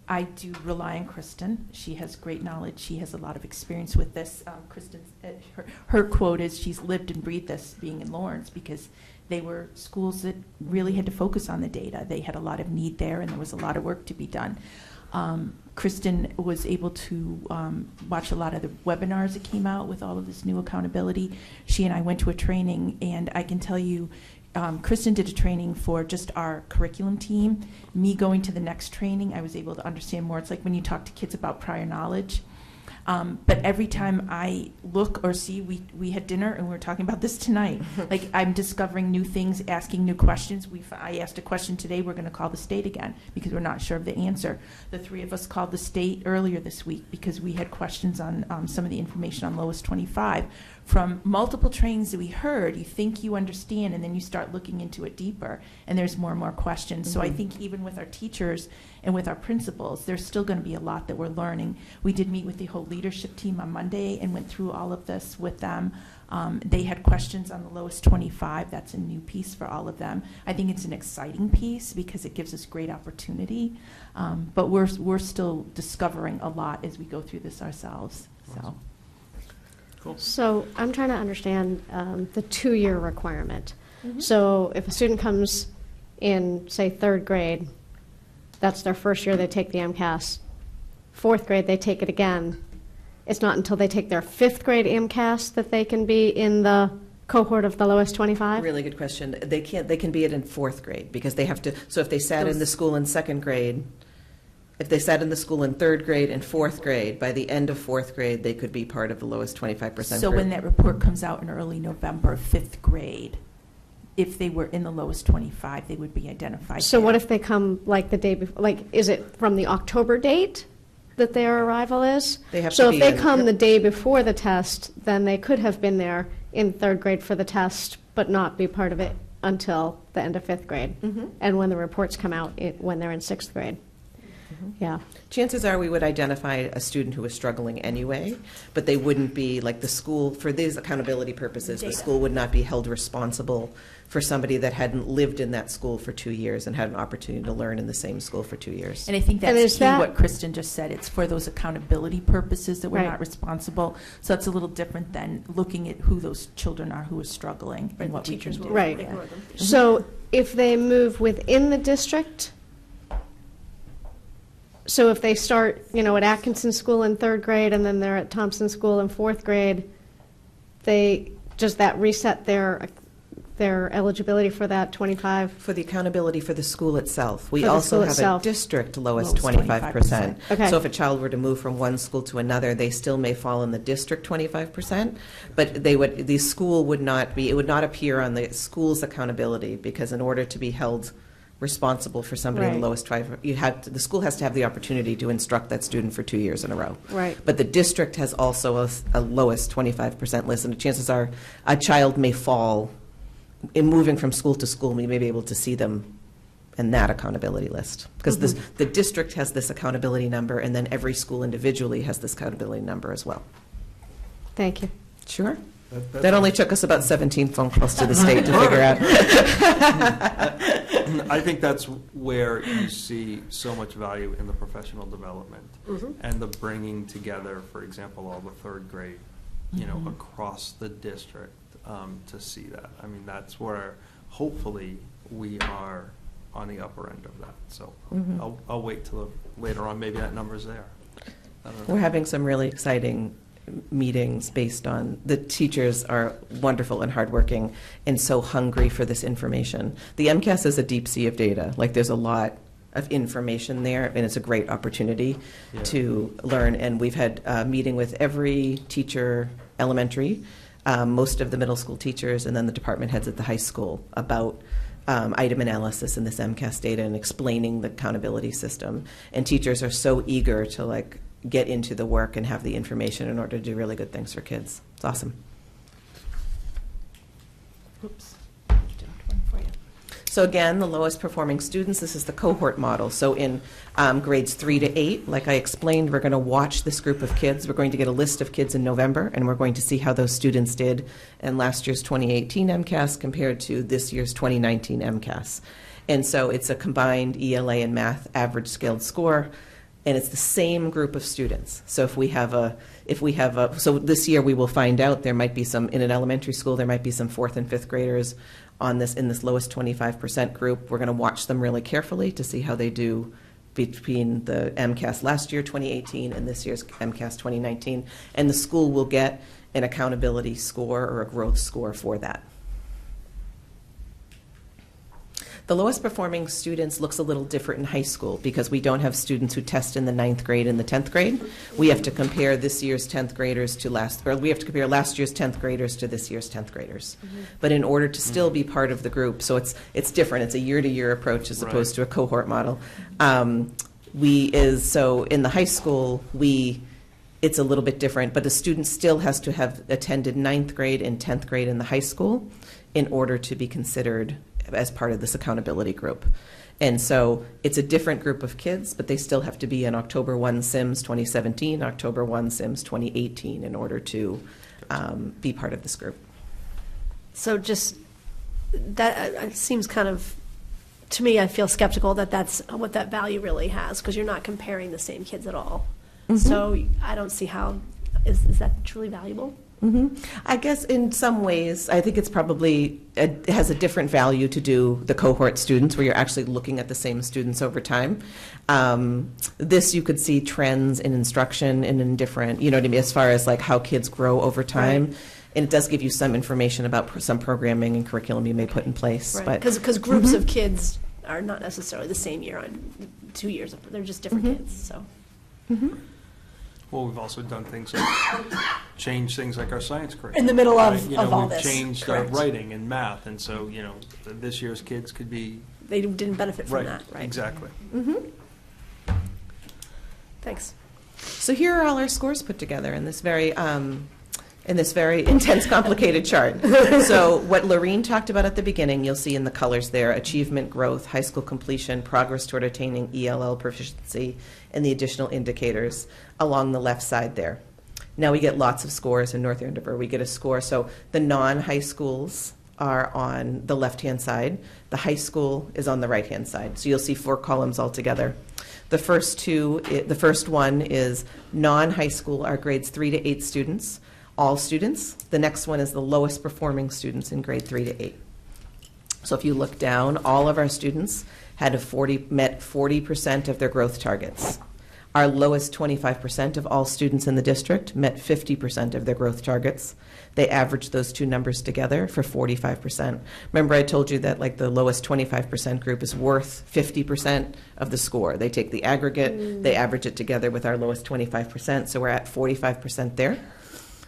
I do rely on Kristen. She has great knowledge. She has a lot of experience with this. Kristen's her quote is she's lived and breathed this, being in Lawrence, because they were schools that really had to focus on the data. They had a lot of need there, and there was a lot of work to be done. Kristen was able to watch a lot of the webinars that came out with all of this new accountability. She and I went to a training, and I can tell you, Kristen did a training for just our curriculum team. Me going to the next training, I was able to understand more. It's like when you talk to kids about prior knowledge. But every time I look or see, we had dinner and we were talking about this tonight. Like, I'm discovering new things, asking new questions. I asked a question today. We're going to call the state again because we're not sure of the answer. The three of us called the state earlier this week because we had questions on some of the information on lowest 25. From multiple trainings that we heard, you think you understand, and then you start looking into it deeper, and there's more and more questions. So I think even with our teachers and with our principals, there's still going to be a lot that we're learning. We did meet with the whole leadership team on Monday and went through all of this with them. They had questions on the lowest 25. That's a new piece for all of them. I think it's an exciting piece because it gives us great opportunity, but we're still discovering a lot as we go through this ourselves. So. So I'm trying to understand the 2-year requirement. So if a student comes in, say, 3rd grade, that's their first year they take the MCAS. 4th grade, they take it again. It's not until they take their 5th grade MCAS that they can be in the cohort of the lowest 25? Really good question. They can be it in 4th grade because they have to, so if they sat in the school in 2nd grade, if they sat in the school in 3rd grade and 4th grade, by the end of 4th grade, they could be part of the lowest 25% So group. when that report comes out in early November, 5th grade, if they were in the lowest 25, they would be identified. So what there. if they come like the day before, like, is it from the October date that their arrival is? They have So to if be they in- come the day before the test, then they could have been there in 3rd grade for the test, but not be part of it until the end of 5th grade. And when the reports come out, when they're in 6th grade. Yeah. Chances are we would identify a student who was struggling anyway, but they wouldn't be, like the school, for these accountability purposes, the school would not be held responsible for somebody that hadn't lived in that school for 2 years and had an opportunity to learn in the same school for 2 years. And I think And that's is key, that- what Kristen just said. It's for those accountability purposes that we're Right. not responsible. So it's a little different than looking at who those children are who are struggling and what we can do. Right. Ignore them. So if they move within the district, so if they start, at Atkinson School in 3rd grade and then they're at Thompson School in 4th grade, does that reset their eligibility for that 25? For the accountability for the school itself. We For the also school have itself. a district lowest Lowest 25%. Okay. So if a child were to move from one school to another, they still may fall in the district 25%, but the school would not be, it would not appear on the school's accountability, because in order to be held responsible for somebody in the Right. lowest 5, the school has to have the opportunity to instruct that student for 2 years in a row. Right. But the district has also a lowest 25% list, and the chances are a child may fall in moving from school to school. We may be able to see them in that accountability list, because the district has this accountability number, and then every school individually has this accountability number as well. Thank you. Sure. That only took us about 17 phone calls to the state to figure out. I think that's where you see so much value in the professional development and the bringing together, for example, all the 3rd grade, across the district to see that. I mean, that's where hopefully we are on the upper end of that. So I'll wait till later on. Maybe that number's there. I don't know. We're having some really exciting meetings based on, the teachers are wonderful and hardworking and so hungry for this information. The MCAS is a deep sea of data. Like, there's a lot of information there, and it's a great opportunity to learn. And we've had a meeting with every teacher, elementary, most of the middle school teachers, and then the department heads at the high school about item analysis in this MCAS data and explaining the accountability system. And teachers are so eager to get into the work and have the information in order to do really good things for kids. It's awesome. Oops. So again, the lowest performing students, this is the cohort model. So in grades 3 to 8, like I explained, we're going to watch this group of kids. We're going to get a list of kids in November, and we're going to see how those students did in last year's 2018 MCAS compared to this year's 2019 MCAS. And so it's a combined ELA and math average scaled score, and it's the same group of students. So so this year we will find out there might be some, in an elementary school, there might be some 4th and 5th graders in this lowest 25% group. We're going to watch them really carefully to see how they do between the MCAS last year, 2018, and this year's MCAS 2019. And the school will get an accountability score or a growth score for that. The lowest performing students looks a little different in high school because we don't have students who test in the 9th grade and the 10th grade. We have to compare this year's 10th graders to we have to compare last year's 10th graders to this year's 10th graders. But in order to still be part of the group, so it's different. It's a year-to-year approach as opposed to a cohort model. So in the high school, it's a little bit different, but the student still has to have attended 9th grade and 10th grade in the high school in order to be considered as part of this accountability group. And so it's a different group of kids, but they still have to be in October 1 Sims 2017, October 1 Sims 2018 in order to be part of this group. So just, that it seems kind of, to me, I feel skeptical that that's what that value really has, because you're not comparing the same kids at all. So I don't see how, is that truly valuable? I guess in some ways, I think it's probably, it has a different value to do the cohort students where you're actually looking at the same students over time. This, you could see trends in instruction and in different, you know what I mean, as far as like how kids grow over time. Right. And it does give you some information about some programming and curriculum you may put in place. Right. Because groups of kids are not necessarily the same year on 2 years. They're just different kids. So. Well, we've also done things like change things like our science curriculum. In the middle of, right? of all we've this. Changed our writing and math, and so, this year's kids could be... They didn't benefit from right, that, right? Exactly. Thanks. So here are all our scores put together in this very intense, complicated chart. So what Lorene talked about at the beginning, you'll see in the colors there: achievement, growth, high school completion, progress toward attaining ELL proficiency, and the additional indicators along the left side there. Now we get lots of scores in North Andover. We get a score. So the non-high schools are on the left-hand side. The high school is on the right-hand side. So you'll see 4 columns altogether. The first one is non-high school, are grades 3 to 8 students. All students. The next one is the lowest performing students in grade 3 to 8. So if you look down, all of our students had met 40% of their growth targets. Our lowest 25% of all students in the district met 50% of their growth targets. They averaged those two numbers together for 45%. Remember, I told you that like the lowest 25% group is worth 50% of the score. They take the aggregate, they average it together with our lowest 25%, so we're at 45% there.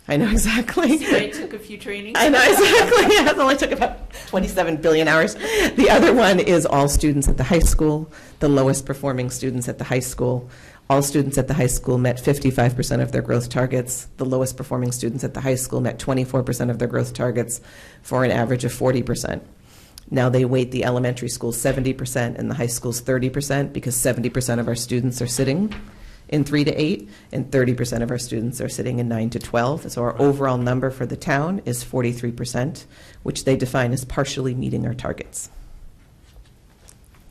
I know exactly. It took a few trainings. I know exactly. It only took about 27 billion hours. The other one is all students at the high school, the lowest performing students at the high school. All students at the high school met 55% of their growth targets. The lowest performing students at the high school met 24% of their growth targets for an average of 40%. Now they weight the elementary school 70% and the high schools 30% because 70% of our students are sitting in 3 to 8, and 30% of our students are sitting in 9 to 12. So our overall number for the town is 43%, which they define as partially meeting our targets.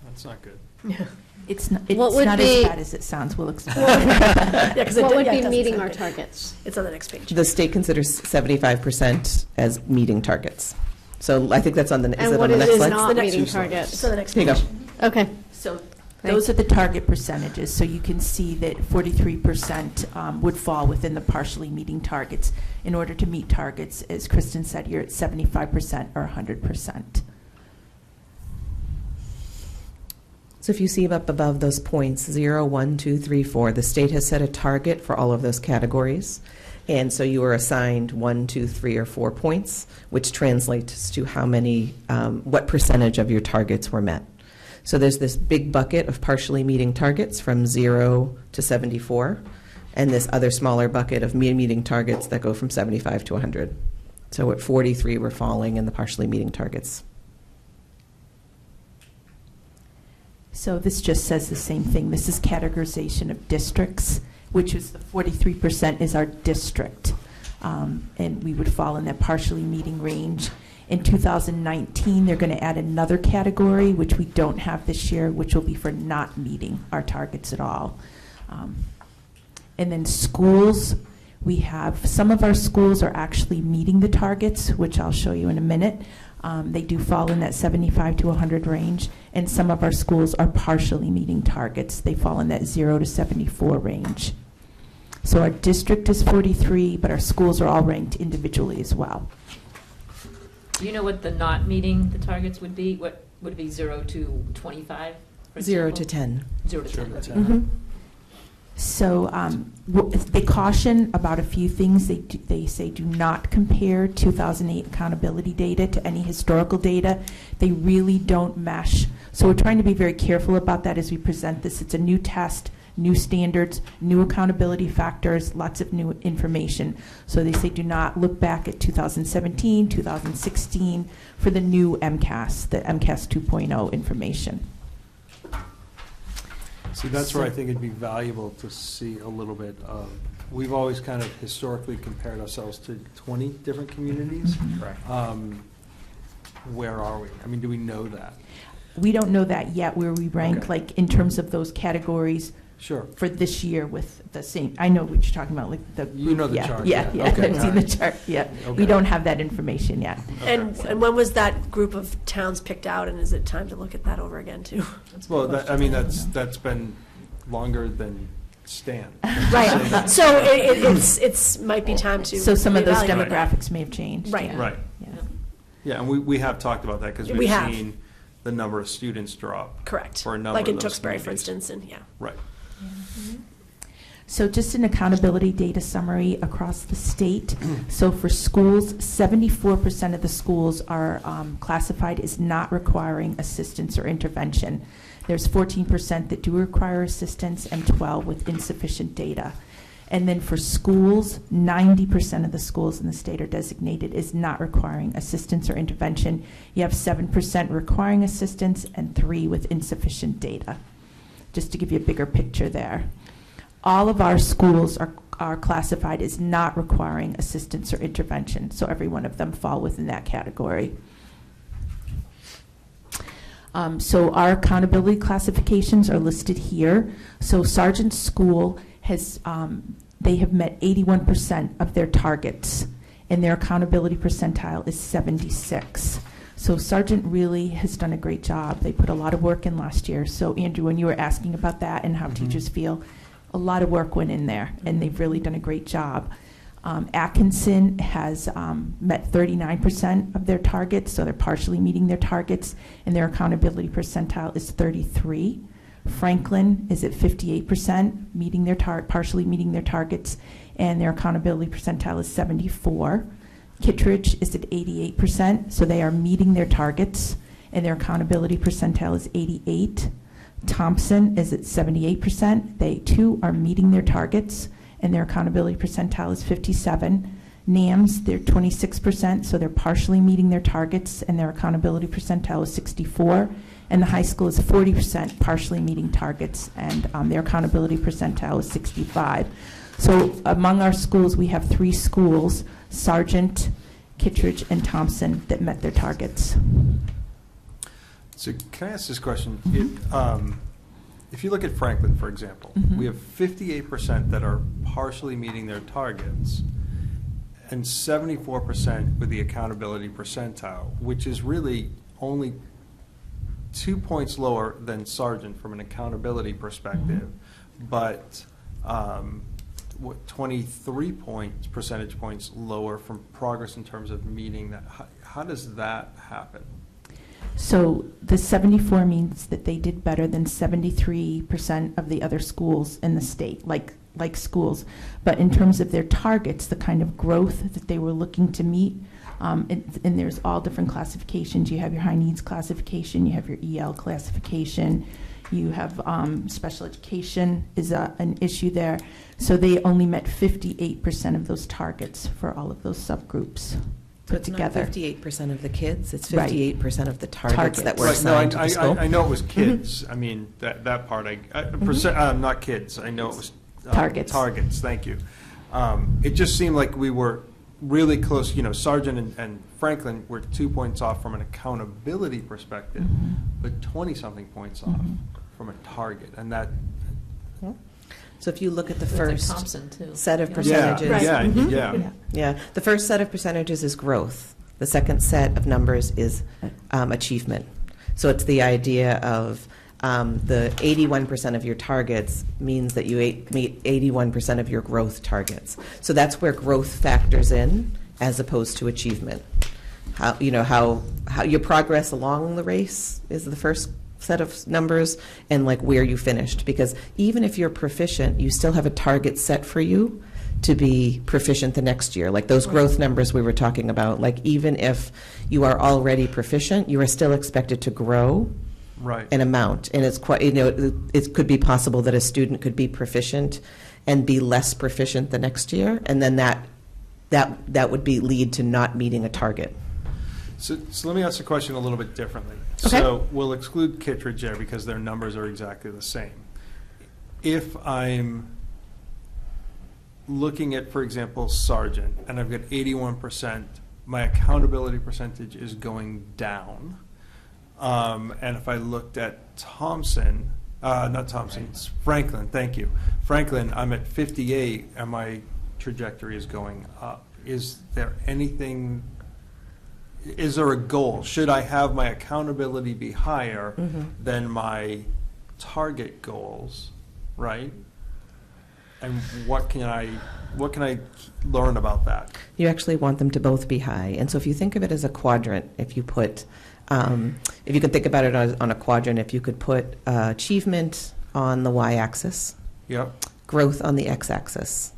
That's not good. Yeah. It's not, What as would be- bad as it sounds. We'll explain. Yeah, 'cause What would it be doesn't meeting sound our good. targets? It's on the next page. The state considers 75% as meeting targets. So I think that's on the, is And it what on the is next slide? not The next meeting two targets? It's on the next Here you page. go. Okay. So those are the target percentages. So you can see that 43% would fall within the partially meeting targets. In order to meet targets, as Kristen said, you're at 75% or 100%. So if you see up above those points, 0, 1, 2, 3, 4, the state has set a target for all of those categories. And so you are assigned 1, 2, 3, or 4 points, which translates to how many, what percentage of your targets were met. So there's this big bucket of partially meeting targets from 0 to 74, and this other smaller bucket of meeting targets that go from 75 to 100. So at 43, we're falling in the partially meeting targets. So this just says the same thing. This is categorization of districts, which is the 43% is our district. And we would fall in that partially meeting range. In 2019, they're going to add another category, which we don't have this year, which will be for not meeting our targets at all. And then schools, we have some of our schools are actually meeting the targets, which I'll show you in a minute. They do fall in that 75 to 100 range, and some of our schools are partially meeting targets. They fall in that 0 to 74 range. So our district is 43, but our schools are all ranked individually as well. Do you know what the not meeting the targets would be? What would it be, 0 to 25? For 0 example? to 10. 0 to 10. Sure, that's okay. it. So they caution about a few things. They say do not compare 2008 accountability data to any historical data. They really don't mesh. So we're trying to be very careful about that as we present this. It's a new test, new standards, new accountability factors, lots of new information. So they say do not look back at 2017, 2016 for the new MCAS, the MCAS 2.0 information. See, that's where I think it'd be valuable to see a little bit of, we've always kind of historically compared ourselves to 20 different communities. Correct. Where are we? I mean, do we know that? We don't know that yet, where we rank, Okay. like, in terms of those categories Sure. for this year with the same. I know what you're talking about, like the. You know the yeah, chart, Yeah, yeah. yeah, Okay, I've all seen the right. chart, yeah. Okay. We don't have that information yet. And when was that group of towns picked out, and is it time to look at that over again, too? Well, I mean, that's been longer than Stan. Right, so it's might be time to So some of those reevaluate that. demographics may have changed. Right. yeah. Right. Yeah. Yeah, and we have talked about that because We we've have. seen the number of students drop. Correct. For a number Like in of those Tewksbury, for communities. instance, and yeah. Right. So just an accountability data summary across the state. So for schools, 74% of the schools are classified as not requiring assistance or intervention. There's 14% that do require assistance and 12 with insufficient data. And then for schools, 90% of the schools in the state are designated as not requiring assistance or intervention. You have 7% requiring assistance and 3 with insufficient data. Just to give you a bigger picture there. All of our schools are classified as not requiring assistance or intervention, so every one of them fall within that category. So our accountability classifications are listed here. So Sargent School has, they have met 81% of their targets, and their accountability percentile is 76. So Sargent really has done a great job. They put a lot of work in last year. So Andrew, when you were asking about that and how teachers feel, a lot of work went in there, and they've really done a great job. Atkinson has met 39% of their targets, so they're partially meeting their targets, and their accountability percentile is 33. Franklin is at 58%, meeting their partially meeting their targets, and their accountability percentile is 74. Kittredge is at 88%, so they are meeting their targets, and their accountability percentile is 88. Thompson is at 78%. They too are meeting their targets, and their accountability percentile is 57. NAMS, they're 26%, so they're partially meeting their targets, and their accountability percentile is 64. And the high school is 40%, partially meeting targets, and their accountability percentile is 65. So among our schools, we have 3 schools, Sargent, Kittredge, and Thompson, that met their targets. So can I ask this question? If you look at Franklin, for example, we have 58% that are partially meeting their targets and 74% with the accountability percentile, which is really only 2 points lower than Sargent from an accountability perspective, but 23 percentage points lower from progress in terms of meeting that. How does that happen? So the 74 means that they did better than 73% of the other schools in the state, like schools. But in terms of their targets, the kind of growth that they were looking to meet, and there's all different classifications. You have your high needs classification, you have your EL classification, you have special education is an issue there. So they only met 58% of those targets for all of those subgroups. So it's together. not 58% of the kids, it's Right. 58% of the targets that were Right, no, assigned to the school. I know it was kids. I mean, that part, not kids. I know it was Targets. Targets, thank you. It just seemed like we were really close. You know, Sargent and Franklin were 2 points off from an accountability perspective, but 20-something points off from a target. And that, So if you look at the That's like first Thompson, too. set of Yeah. percentages. yeah. Yeah, the first set of percentages is growth. The second set of numbers is achievement. So it's the idea of the 81% of your targets means that you meet 81% of your growth targets. So that's where growth factors in as opposed to achievement. how your progress along the race is the first set of numbers, and like where you finished. Because even if you're proficient, you still have a target set for you to be proficient the next year. Like those growth numbers we were talking about, like even if you are already proficient, you are still expected to grow an amount. And it's quite, it could be possible that a student could be proficient and be less proficient the next year, and then that would lead to not meeting a target. So let me ask the question a little bit differently. Okay. So we'll exclude Kittredge there because their numbers are exactly the same. If I'm looking at, for example, Sargent, and I've got 81%, my accountability percentage is going down. And if I looked at Thompson, not Thompson, it's Franklin, thank you. Franklin, I'm at 58, and my trajectory is going up. Is there anything, is there a goal? Should I have my accountability be higher than my target goals, right? And what can I learn about that? You actually want them to both be high. And so if you think of it as a quadrant, if you put, if you could think about it on a quadrant, if you could put achievement on the y-axis, growth on the x-axis.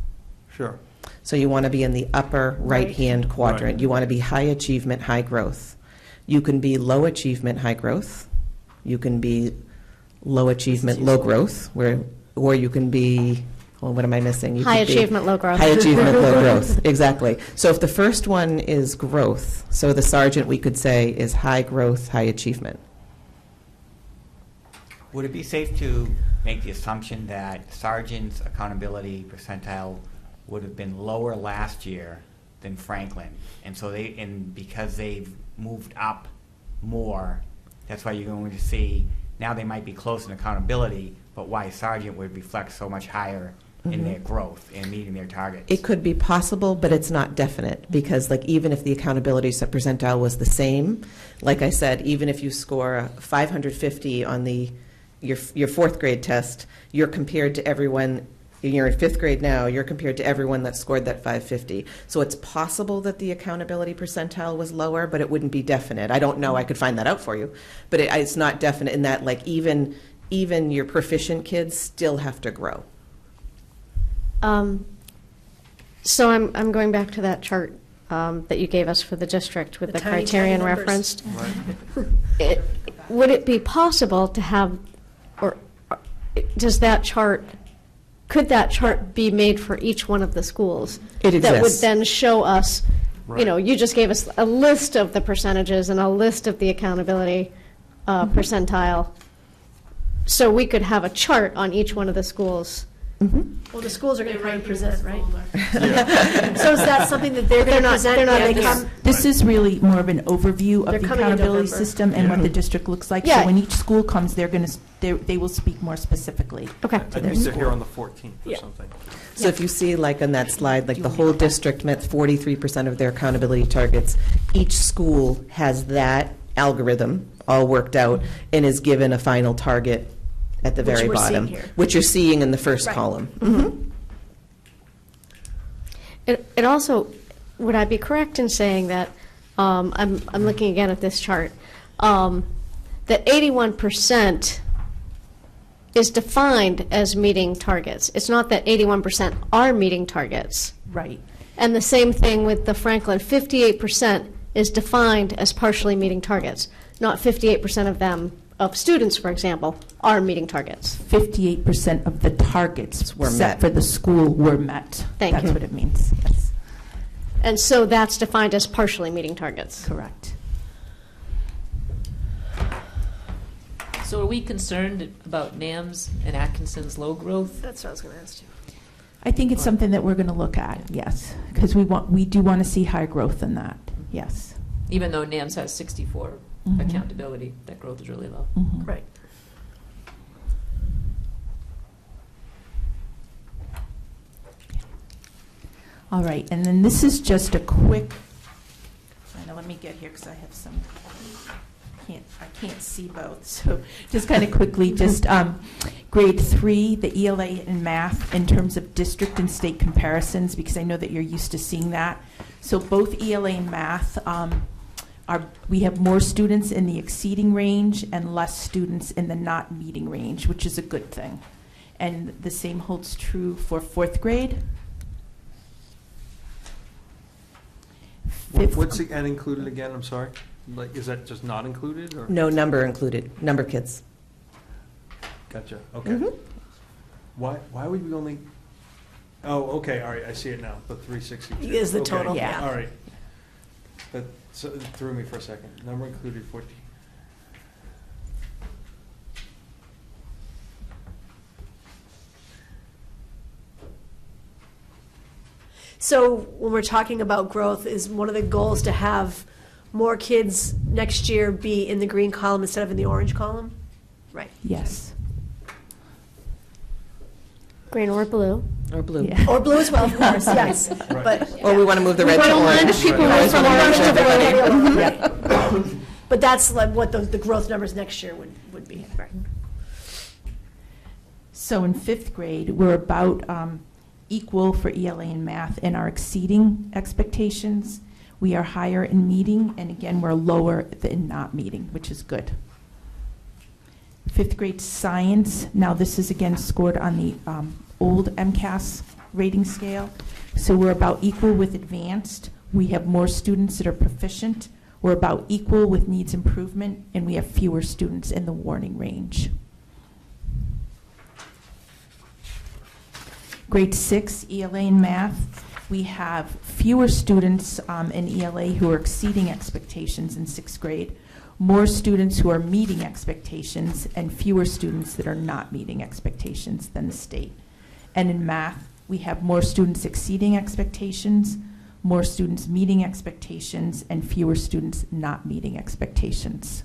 Sure. So you want to be in the upper right-hand quadrant. Right. You want to be high achievement, high growth. You can be low achievement, high growth. You can be low achievement, low growth, or you can be, well, what am I missing? You High could be achievement, low growth. High achievement, low growth. Exactly. So if the first one is growth, so the Sargent we could say is high growth, high achievement. Would it be safe to make the assumption that Sargent's accountability percentile would have been lower last year than Franklin, and so because they've moved up more, that's why you're going to see now they might be close in accountability, but why Sargent would reflect so much higher in their growth and meeting their targets? It could be possible, but it's not definite, because like even if the accountability percentile was the same, like I said, even if you score a 550 on your fourth grade test, you're compared to everyone. You're in fifth grade now, you're compared to everyone that scored that 550. So it's possible that the accountability percentile was lower, but it wouldn't be definite. I don't know, I could find that out for you. But it's not definite in that like even your proficient kids still have to grow. So I'm going back to that chart that you gave us for the district with the tiny, criterion tiny numbers. referenced. Would it be possible to have, or could that chart be made for each one of the schools? It exists. That would then show us, Right. you just gave us a list of the percentages and a list of the accountability percentile. So we could have a chart on each one of the schools. Well, the schools are going to come and present, right? So is that something that they're going to present? they're not when in they here. come? This is really more of an overview They're of the coming in accountability November. system and what the district looks like. Yeah. So when each school comes, they will speak more specifically. Okay. I think they're here on the 14th or Yeah. something. So if you see like on that slide, like the whole district met 43% of their accountability targets, each school has that algorithm all worked out and is given a final target at the Which very we're seeing bottom, here. which you're seeing in the first Right. column. It also, would I be correct in saying that, I'm looking again at this chart, that 81% is defined as meeting targets. It's not that 81% are meeting targets. Right. And the same thing with the Franklin, 58% is defined as partially meeting targets, not 58% of them, of students, for example, are meeting targets. 58% of the targets Were set met. for the school were met. Thank That's you. what it means, yes. And so that's defined as partially meeting targets. Correct. So are we concerned about NAM's and Atkinson's low growth? That's what I was going to ask you. I think it's something that we're going to look at, yes, because we do want to see higher growth than that, yes. Even though NAM's has 64 Mhm. accountability, that growth is really low. Mhm. Right. All right, and then this is just a quick, let me get here because I have some, I can't see both, so just kind of quickly, just grade 3, the ELA in math in terms of district and state comparisons, because I know that you're used to seeing that. So both ELA and math We have more students in the exceeding range and less students in the not meeting range, which is a good thing. And the same holds true for 4th grade. What's the and included again? I'm sorry. Like, is that just not included or? No, number included, number kids. Gotcha. Okay. Mhm. Why would we only? Oh, okay. All right. I see it now. The 362 Is the Okay. total, yeah. All right. That it threw me for a second. Number included 14. So when we're talking about growth, is one of the goals to have more kids next year be in the green column instead of in the orange column? Right. Yes. Green or blue. Or blue. Yeah. Or blue as well, of course, yes. Right. But, Or we want to move the red to don't mind orange. if people Right. move from orange to blue. but that's like what the growth numbers next year would be. Right. So in 5th grade, we're about equal for ELA and math and are exceeding expectations. We are higher in meeting, and again, we're lower in not meeting, which is good. 5th grade science, now this is again scored on the old MCAS rating scale. So we're about equal with advanced. We have more students that are proficient. We're about equal with needs improvement, and we have fewer students in the warning range. Grade 6, ELA and math, we have fewer students in ELA who are exceeding expectations in 6th grade, more students who are meeting expectations, and fewer students that are not meeting expectations than the state. And in math, we have more students exceeding expectations, more students meeting expectations, and fewer students not meeting expectations.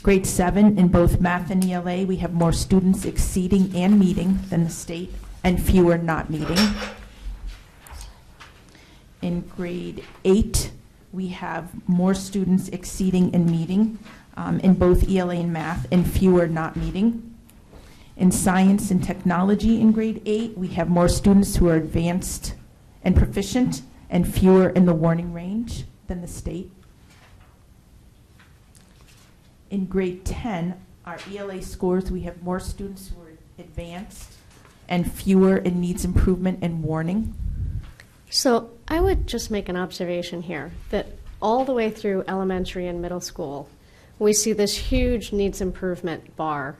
Grade 7, in both math and ELA, we have more students exceeding and meeting than the state, and fewer not meeting. In grade 8, we have more students exceeding and meeting in both ELA and math, and fewer not meeting. In science and technology in grade 8, we have more students who are advanced and proficient, and fewer in the warning range than the state. In grade 10, our ELA scores, we have more students who are advanced and fewer in needs improvement and warning. So I would just make an observation here that all the way through elementary and middle school, we see this huge needs improvement bar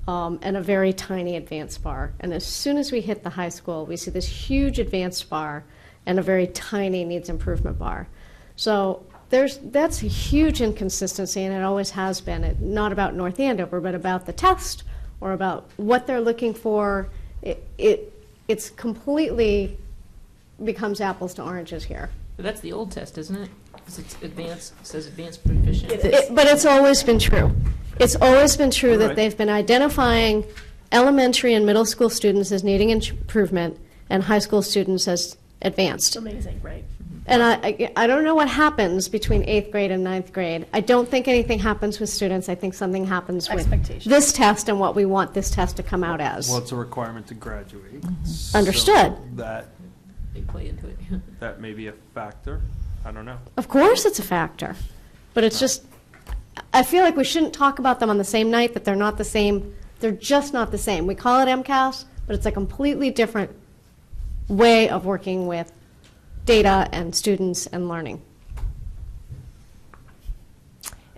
and a very tiny advanced bar. And as soon as we hit the high school, we see this huge advanced bar and a very tiny needs improvement bar. So that's a huge inconsistency, and it always has been. Not about North Andover, but about the test or about what they're looking for. It's completely becomes apples to oranges here. But that's the old test, isn't it? Because it's advanced, it says advanced proficient. But it's always been true. It's always been true that Right. they've been identifying elementary and middle school students as needing improvement and high school students as advanced. Amazing, right? And I don't know what happens between 8th grade and 9th grade. I don't think anything happens with students. I think something happens with Expectations. this test and what we want this test to come out as. Well, it's a requirement to graduate. Understood. So that They play into it. that may be a factor. I don't know. Of course it's a factor, but it's just, I feel like we shouldn't talk about them on the same night, that they're not the same. They're just not the same. We call it MCAS, but it's a completely different way of working with data and students and learning.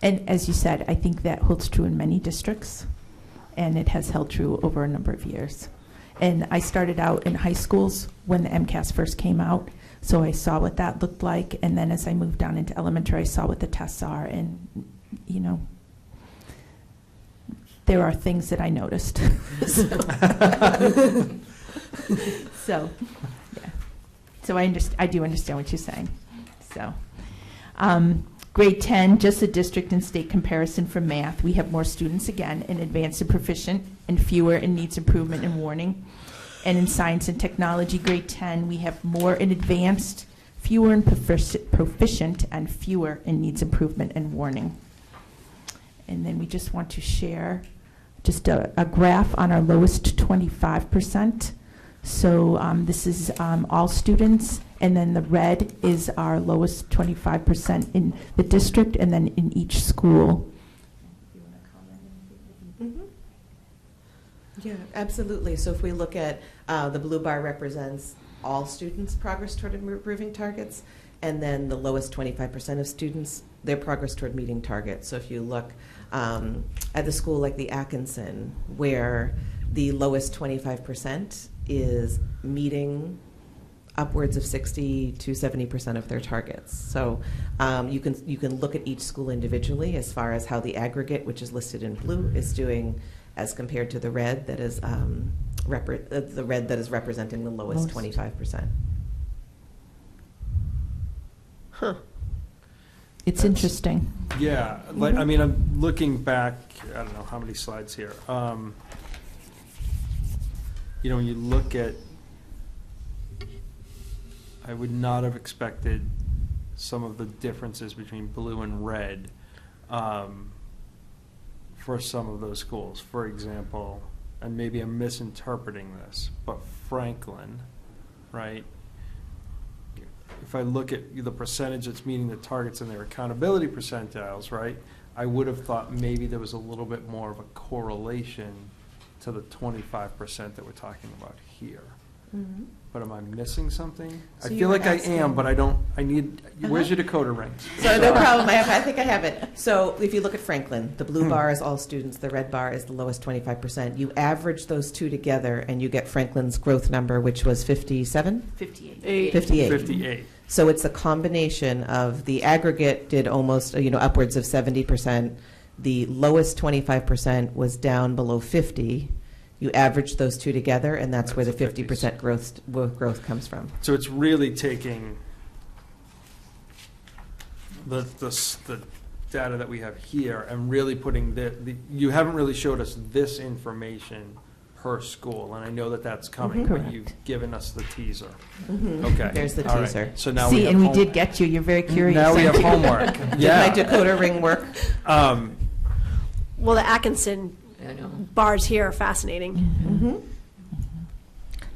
And as you said, I think that holds true in many districts, and it has held true over a number of years. And I started out in high schools when the MCAS first came out, so I saw what that looked like, and then as I moved down into elementary, I saw what the tests are, and, you know, there are things that I noticed. So, yeah. So I do understand what you're saying. So, grade 10, just a district and state comparison for math. We have more students, again, in advanced and proficient, and fewer in needs improvement and warning. And in science and technology, grade 10, we have more in advanced, fewer in proficient, and fewer in needs improvement and warning. And then we just want to share just a graph on our lowest 25%. So this is all students, and then the red is our lowest 25% in the district, and then in each school. Yeah, absolutely. So if we look at the blue bar represents all students' progress toward improving targets, and then the lowest 25% of students, their progress toward meeting targets. So if you look at the school like the Atkinson, where the lowest 25% is meeting upwards of 60 to 70% of their targets. So you can look at each school individually as far as how the aggregate, which is listed in blue, is doing as compared to the red that is the red that is representing the lowest 25%. Huh. It's interesting. Yeah, like, I mean, I'm looking back, I don't know how many slides here. You know, when you look at, I would not have expected some of the differences between blue and red for some of those schools. For example, and maybe I'm misinterpreting this, but Franklin, right? If I look at the percentage that's meeting the targets in their accountability percentiles, right, I would have thought maybe there was a little bit more of a correlation to the 25% that we're talking about here. Mm-hmm. But am I missing something? So I you feel were like I asking- am, but I don't, I need, where's your decoder rings? So no problem. I think I have it. So if you look at Franklin, the blue bar is all students, the red bar is the lowest 25%. You average those two together, and you get Franklin's growth number, which was 57? 58. 58. 58. So it's a combination of the aggregate did almost, upwards of 70%. The lowest 25% was down below 50. You average those two together, and that's where the That's a 50% growth comes from. So it's really taking the data that we have here and really putting you haven't really showed us this information per school, and I know that that's coming, Mhm. but Correct. you've given us the teaser. Mhm. Okay. There's the All right. teaser. So now See, we have and we homework. did get you. You're very curious. Now we have aren't you? homework. Did Yeah. my decoder ring work? Well, the Atkinson I know. bars here are fascinating. Mm-hmm.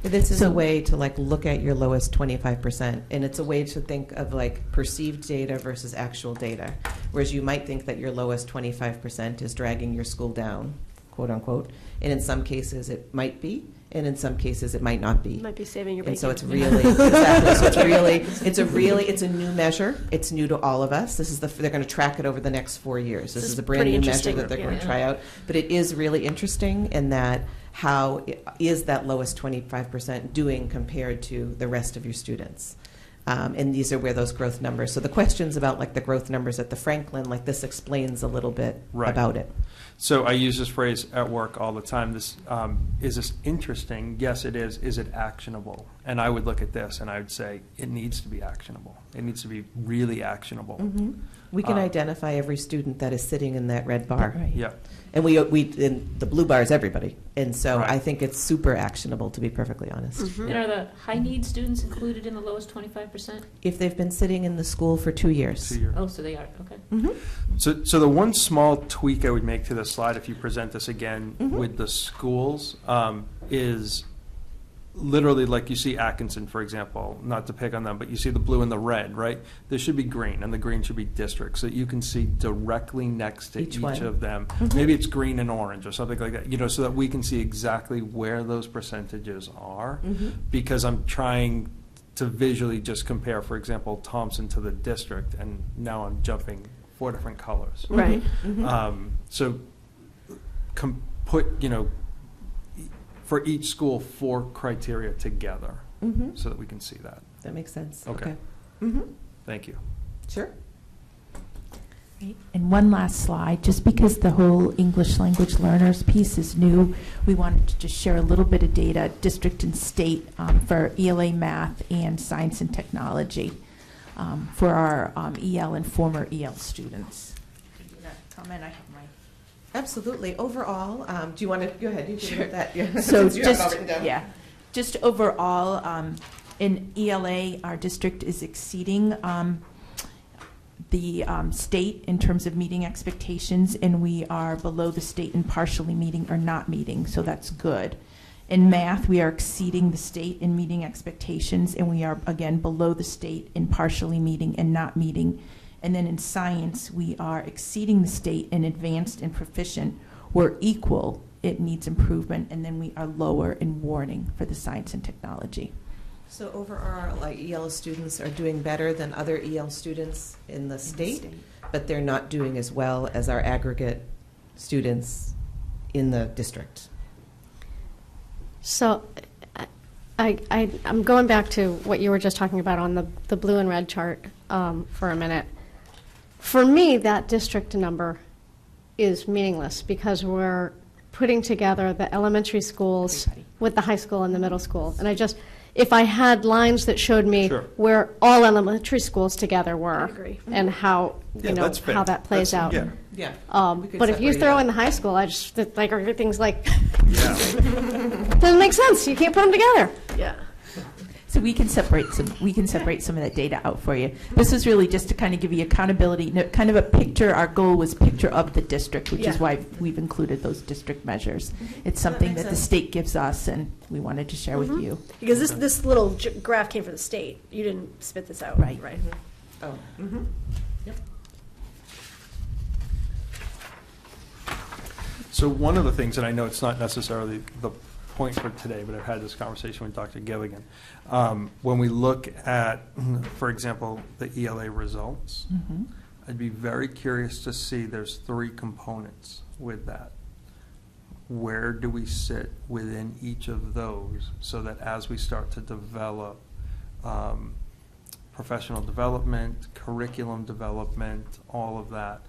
This is So- a way to look at your lowest 25%, and it's a way to think of perceived data versus actual data. Whereas you might think that your lowest 25% is dragging your school down, quote unquote, and in some cases it might be, and in some cases it might not be. Might be saving your bacon. And so it's really exactly. So it's a new measure. It's new to all of us. They're going to track it over the next 4 years. This is a brand pretty new measure interesting, that they're going yeah. to try out. But it is really interesting in that how is that lowest 25% doing compared to the rest of your students? And these are where those growth numbers. So the questions about the growth numbers at the Franklin, this explains a little bit Right. about it. So I use this phrase at work all the time. Is this interesting? Yes, it is. Is it actionable? And I would look at this and I would say it needs to be actionable. It needs to be really actionable. Mm-hmm. We can identify every student that is sitting in that red bar. Right. Yeah. And and the blue bar is everybody. And so Right. I think it's super actionable, to be perfectly honest. Mhm. And are the high-need students included in the lowest 25%? If they've been sitting in the school for 2 years. 2 years. Oh, so they are, okay. Mm-hmm. So the one small tweak I would make to this slide, if you present this again Mhm. with the schools, is literally like you see Atkinson, for example, not to pick on them, but you see the blue and the red, right? There should be green, and the green should be districts, so that you can see directly next to Each each one. of them. Mhm. Maybe it's green and orange or something like that, so that we can see exactly where those percentages are, Mhm. because I'm trying to visually just compare, for example, Thompson to the district, and now I'm jumping 4 different colors. Right. Mhm. So put, for each school, 4 criteria together Mhm. so that we can see that. That makes sense. Okay. Mm-hmm. Thank you. Sure. Great. And one last slide, just because the whole English language learners piece is new, we wanted to just share a little bit of data, district and state, for ELA math and science and technology for our EL and former EL students. Comment, I have my. Absolutely. Overall, do you want to go ahead? You can Sure. hit that. Yeah. So Since you have it all just, written down. yeah, just overall, in ELA, our district is exceeding the state in terms of meeting expectations, and we are below the state in partially meeting or not meeting, so that's good. In math, we are exceeding the state in meeting expectations, and we are, again, below the state in partially meeting and not meeting. And then in science, we are exceeding the state in advanced and proficient. We're equal, it needs improvement, and then we are lower in warning for the science and technology. So overall, like EL students are doing better than other EL students in the state, but they're not doing as well as our aggregate students in the district. So I'm going back to what you were just talking about on the blue and red chart for a minute. For me, that district number is meaningless because we're putting together the elementary schools with the high school and the middle school. And if I had lines that showed me where all elementary schools together were and how, how that plays out. Yeah. But if you throw in the high school, everything's like, doesn't make sense. You can't put them together. Yeah. So we can separate some of that data out for you. This is really just to kind of give you accountability, kind of a picture. Our goal was picture of the district, which is why we've included those district measures. It's something that the state gives us, and we wanted to share with you. Because this little graph came from the state. You didn't spit this out. Right. Oh. Yep. So one of the things, and I know it's not necessarily the point for today, but I've had this conversation with Dr. Gilligan. When we look at, for example, the ELA results, I'd be very curious to see there's 3 components with that. Where do we sit within each of those so that as we start to develop professional development, curriculum development, all of that,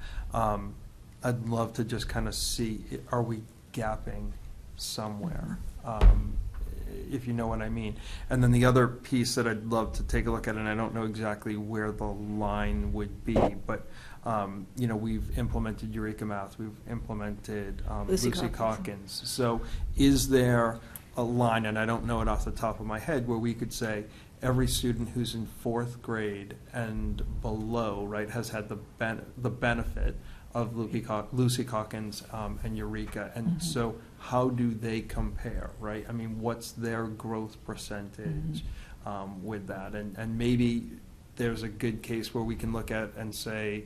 I'd love to just kind of see, are we gapping somewhere, if you know what I mean. And then the other piece that I'd love to take a look at, and I don't know exactly where the line would be, but we've implemented Eureka Math, we've implemented Lucy Calkins. So is there a line, and I don't know it off the top of my head, where we could say every student who's in 4th grade and below, right, has had the benefit of Lucy Calkins and Eureka, and so how do they compare, right? I mean, what's their growth percentage with that? And maybe there's a good case where we can look at and say,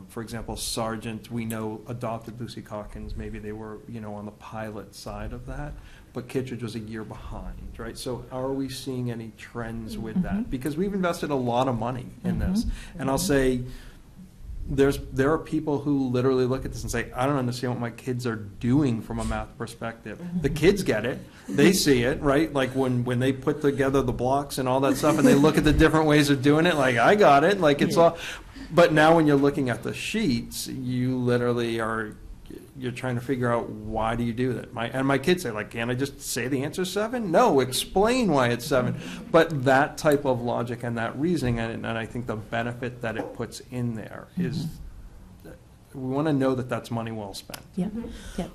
for example, Sargent, we know, adopted Lucy Calkins. Maybe they were, on the pilot side of that, but Kittredge was a year behind, right? So are we seeing any trends with that? Because we've invested a lot of money in this. And I'll say, there are people who literally look at this and say, I don't understand what my kids are doing from a math perspective. The kids get it. They see it, right? Like when they put together the blocks and all that stuff and they look at the different ways of doing it, like, I got it. Like, it's all. But now when you're looking at the sheets, you literally you're trying to figure out, why do you do that? My kids say, like, can't I just say the answer's 7? No, explain why it's 7. But that type of logic and that reasoning, and I think the benefit that it puts in there is, we want to know that that's money well spent. Yeah.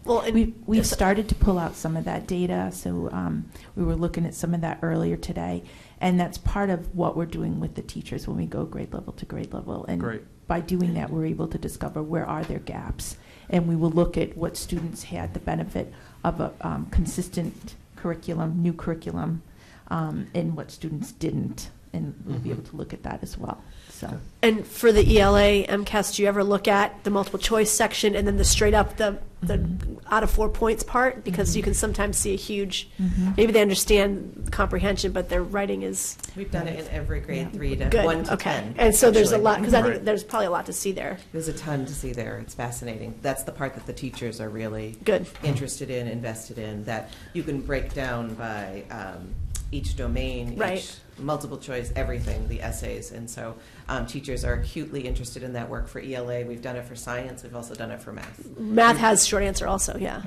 Well, we've started to pull out some of that data. So we were looking at some of that earlier today, and that's part of what we're doing with the teachers when we go grade level to grade level. And by doing that, we're able to discover where are their gaps. And we will look at what students had the benefit of a consistent curriculum, new curriculum, and what students didn't. And we'll be able to look at that as well. So. And for the ELA MCAS, do you ever look at the multiple choice section and then the straight up the out of 4 points part? Because you can sometimes see a huge, maybe they understand comprehension, but their writing is. We've done it in every grade 3 to good. 1 to 10. And so there's a lot, because I think there's probably a lot to see there. There's a ton to see there. It's fascinating. That's the part that the teachers are really interested in, invested in, that you can break down by each domain, each multiple choice, everything, the essays. And so teachers are acutely interested in that work for ELA. We've done it for science. We've also done it for math. Math has short answer also, yeah.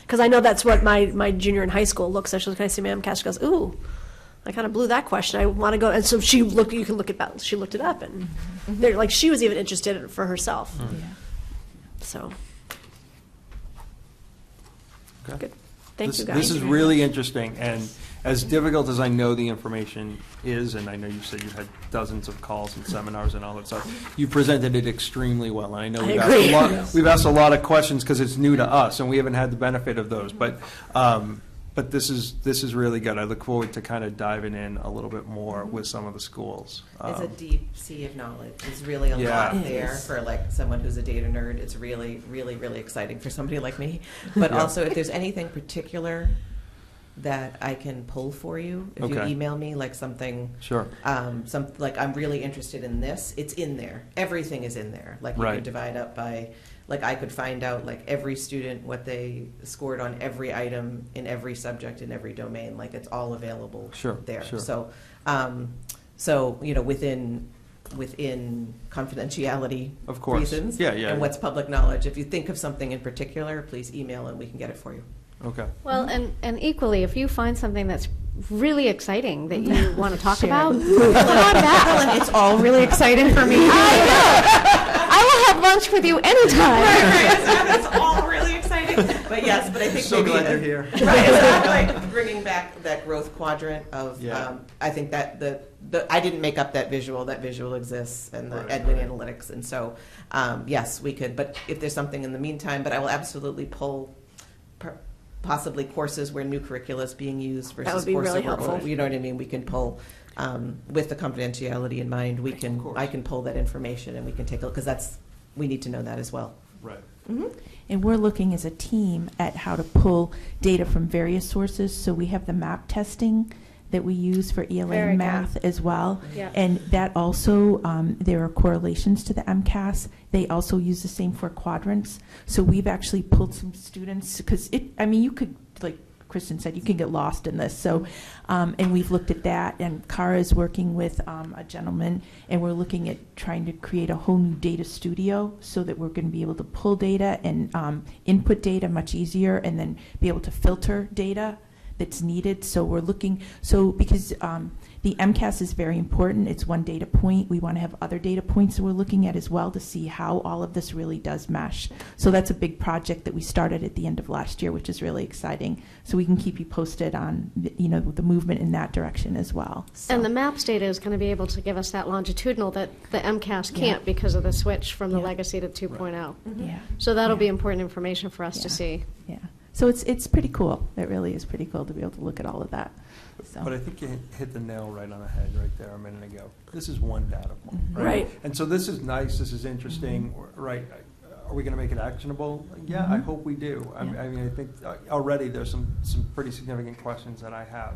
Because I know that's what my junior in high school looks at. She can I see my MCAS? She goes, ooh, I kind of blew that question. I want to go. And so you can look at that. She looked it up. And they're like, she was even interested in it for herself. So. Good. Thank you, guys. This is really interesting. And as difficult as I know the information is, and I know you said you had dozens of calls and seminars and all that stuff, you presented it extremely well. And I know we've asked a lot of questions because it's new to us, and we haven't had the benefit of those. But But this is really good. I look forward to kind of diving in a little bit more with some of the schools. It's a deep sea of knowledge. There's really a Yeah. lot there for like someone who's a data nerd. It's really, really, really exciting for somebody like me. But Yeah. also, if there's anything particular that I can pull for you, if you Okay. email me like something, Sure. like I'm really interested in this, it's in there. Everything is in there. Like you Right. could divide up by, like I could find out like every student what they scored on every item in every subject in every domain. Like it's all available Sure, there. sure. So within confidentiality Of course. reasons Yeah. and what's public knowledge. If you think of something in particular, please email and we can get it for you. Okay. Well, and equally, if you find something that's really exciting that you want to talk about, Ellen, it's all really exciting for me. I will have lunch with you anytime. It's all really exciting. But yes, but I think So maybe glad you're here. Right, it's not like bringing back that growth quadrant of. Yeah. I think that the I didn't make up that visual. That visual exists, and the Right, Edwin right. Analytics, and so yes, we could. But if there's something in the meantime, but I will absolutely pull. Possibly courses where new curricula is being used versus would be courses really where helpful. you know what I mean. We can pull with the confidentiality in mind. We can course. I can pull that information and we can take a look because we need to know that as well. Right. And we're looking as a team at how to pull data from various sources. So we have the map testing that we use for ELA Very good. math as well. Yeah. And that also, there are correlations to the MCAS. They also use the same for quadrants. So we've actually pulled some students, because you could, like Kristen said, you can get lost in this. So, and we've looked at that, and Cara is working with a gentleman, and we're looking at trying to create a whole new data studio so that we're going to be able to pull data and input data much easier, and then be able to filter data that's needed. So we're looking, because the MCAS is very important. It's one data point. We want to have other data points that we're looking at as well to see how all of this really does mesh. So that's a big project that we started at the end of last year, which is really exciting. So we can keep you posted on the movement in that direction as well. So. And the MAPS data is going to be able to give us that longitudinal that the MCAS can't because of the switch from the Yeah. legacy to 2.0. Yeah. So that'll Yeah. be important information for us to Yeah. see. Yeah. So it's pretty cool. It really is pretty cool to be able to look at all of that. So. But I think you hit the nail right on the head right there a minute ago. This is one data point, Mhm. Right. And so this is nice, this is interesting, right? Are we going to make it actionable? Yeah, I Mhm. hope we do. I Yeah. mean, I think already there's some pretty significant questions that I have.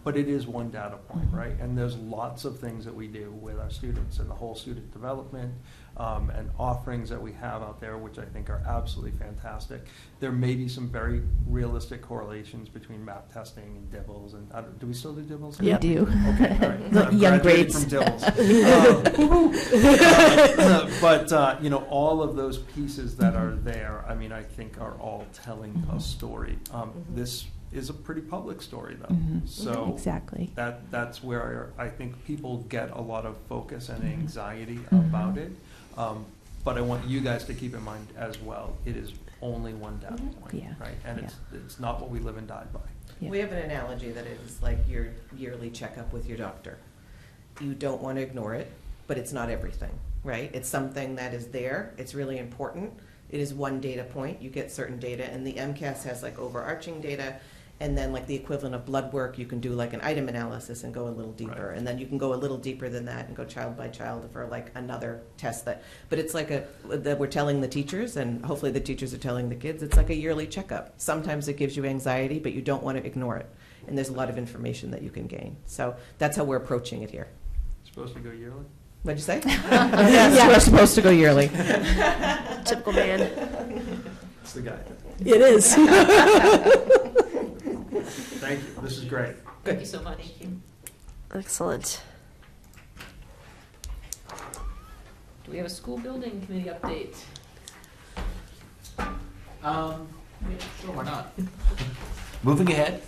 But it is one data point, Mhm. right? And there's lots of things that we do with our students and the whole student development and offerings that we have out there, which I think are absolutely fantastic. There may be some very realistic correlations between map testing and DIBELS. And do we still do DIBELS? We do. Okay, all right. The I've young graduated grades. from DIBELS. But all of those pieces that are there, I mean, I think are all telling a story. This is a pretty public story, though. Mhm. So Exactly. that's where I think people get a lot of focus and Mhm. anxiety Mhm. about it. But I want you guys to keep in mind as well, it is only one data point, Yeah. right? And it's not what we live and die by. Yeah. We have an analogy that is like your yearly checkup with your doctor. You don't want to ignore it, but it's not everything, right? It's something that is there. It's really important. It is one data point. You get certain data, and the MCAS has like overarching data, and then like the equivalent of blood work, you can do like an item analysis and go a little deeper, Right. and then you can go a little deeper than that and go child by child for like another test that. But it's like that we're telling the teachers, and hopefully the teachers are telling the kids. It's like a yearly checkup. Sometimes it gives you anxiety, but you don't want to ignore it, and there's a lot of information that you can gain. So that's how we're approaching it here. Supposed to go yearly? What'd you say? Yes, we're supposed to go yearly. Typical man. It's the guy. It is. Thank you, this is great. Thank you so much. Excellent. Do we have a school building committee update? Sure, why not? Moving ahead.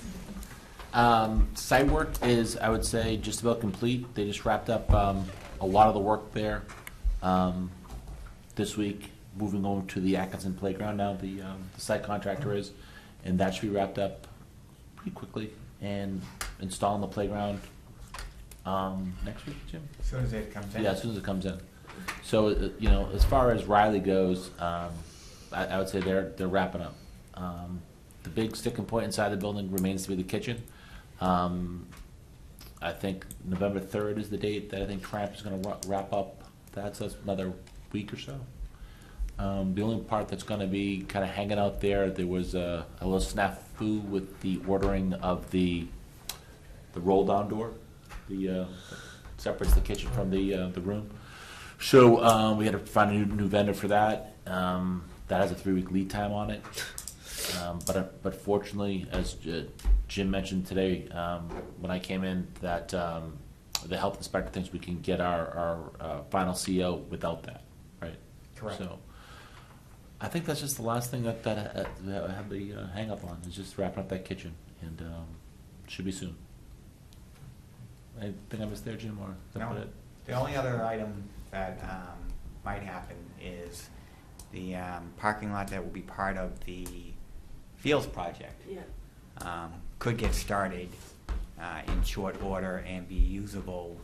Site work is, I would say, just about complete. They just wrapped up a lot of the work there this week. Moving over to the Atkinson Playground now, the site contractor is, and that should be wrapped up pretty quickly. And installing the playground next week, Jim? As soon as it comes in. Yeah, as soon as it comes in. So, as far as Riley goes, I would say they're wrapping up. the big sticking point inside the building remains to be the kitchen. I think November 3rd is the date that I think Tramp is going to wrap up. That's another week or so. The only part that's going to be kind of hanging out there, there was a little snafu with the ordering of the roll-down door, the separates the kitchen from the room. So we had to find a new vendor for that. That has a 3-week lead time on it. But fortunately, as Jim mentioned today, when I came in, that the health inspector thinks we can get our final CO without that, right? Correct. So I think that's just the last thing that I have the hang up on, is just wrapping up that kitchen, and should be soon. I think I missed there, Jim, or is that No. about it? The only other item that might happen is the parking lot that will be part of the Fields project. Yeah. Could get started in short order and be usable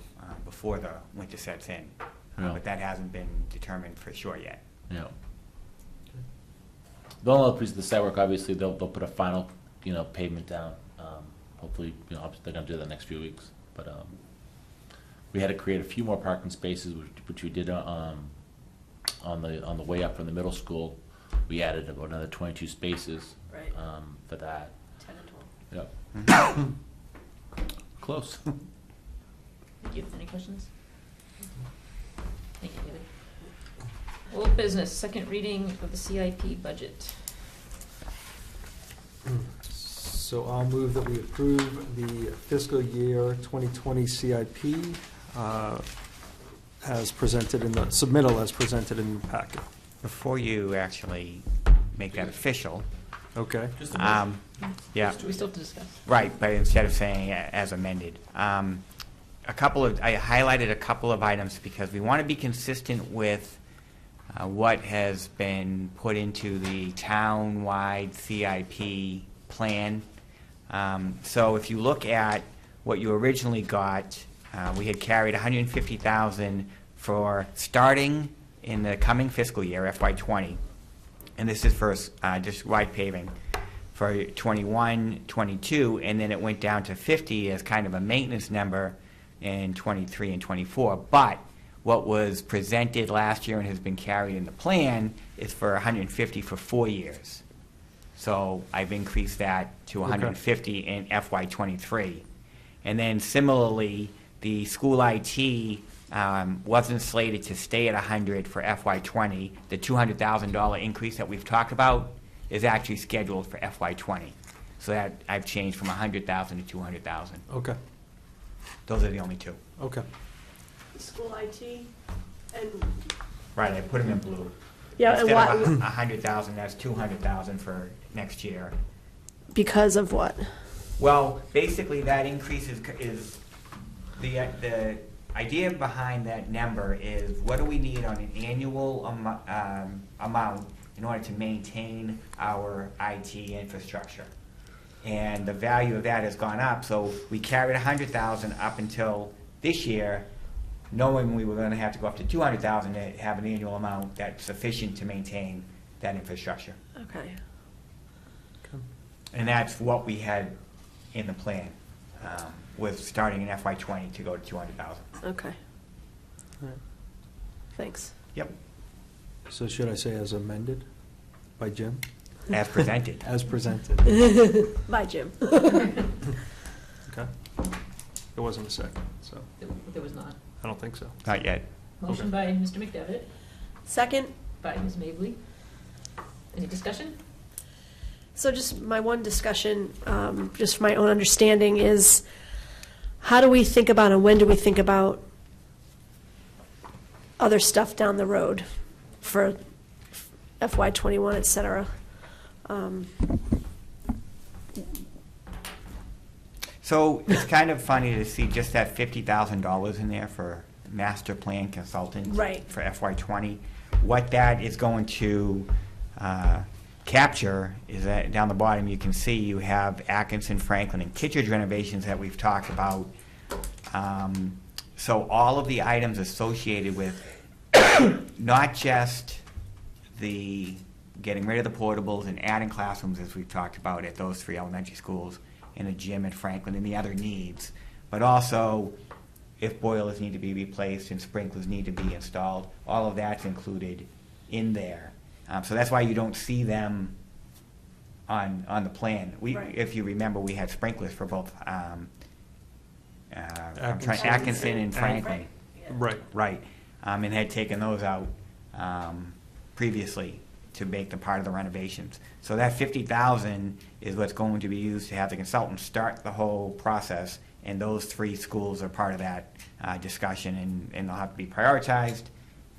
before the winter sets in. Yeah. But that hasn't been determined for sure yet. Yeah. The only other piece of the site work, obviously, they'll put a final, pavement down. Hopefully, they're going to do that in the next few weeks. But we had to create a few more parking spaces, which we did on the way up from the middle school. We added about another 22 spaces Right. for that. 10 and 12. Yep. Close. Thank you. Any questions? Thank you, David. Old business, second reading of the CIP budget. So I'll move that we approve the fiscal year 2020 CIP as presented in the submittal as presented in the packet. Before you actually make that official, Okay. yeah, We still have to discuss. right, but instead of saying as amended, I highlighted a couple of items because we want to be consistent with what has been put into the town-wide CIP plan. So if you look at what you originally got, we had carried $150,000 for starting in the coming fiscal year, FY20, and this is for district-wide paving for 21, 22, and then it went down to 50 as kind of a maintenance number in 23 and 24. But what was presented last year and has been carried in the plan is for 150 for 4 years. So I've increased that to 150 in FY23. And then similarly, the school IT wasn't slated to stay at 100 for FY20. The $200,000 increase that we've talked about is actually scheduled for FY20. So that I've changed from 100,000 to 200,000. Okay. Those are the only two. Okay. School IT and, Right, I put them in blue. yeah, and Instead of what, 100,000, that's 200,000 for next year. because of what? Well, basically, that increase is the idea behind that number is what do we need on an annual amount in order to maintain our IT infrastructure? And the value of that has gone up, so we carried 100,000 up until this year, knowing we were going to have to go up to 200,000 to have an annual amount that's sufficient to maintain that infrastructure. Okay. And that's what we had in the plan, with starting in FY20 to go to 200,000. Okay. All right. Thanks. Yep, So should I say as amended by Jim? as presented. As presented. Bye, Jim. Okay. There wasn't a second, so There was not. I don't think so. Not yet. Motion by Mr. McDevitt, Second, by Ms. Mably. Any discussion? so just my one discussion, just for my own understanding, is how do we think about and when do we think about other stuff down the road for FY21, et cetera? So it's kind of funny to see just that $50,000 in there for master plan consultants. Right. For FY20. What that is going to capture is that down the bottom you can see you have Atkinson, Franklin, and Kittredge renovations that we've talked about. So all of the items associated with not just the getting rid of the portables and adding classrooms, as we've talked about, at those 3 elementary schools, and a gym at Franklin, and the other needs. But also, if boilers need to be replaced and sprinklers need to be installed, all of that's included in there. So that's why you don't see them on the plan. Right. If you remember, we had sprinklers for both Atkinson and Franklin. Right. Right, and had taken those out previously to make them part of the renovations. So that $50,000 is what's going to be used to have the consultant start the whole process, and those 3 schools are part of that discussion, and they'll have to be prioritized.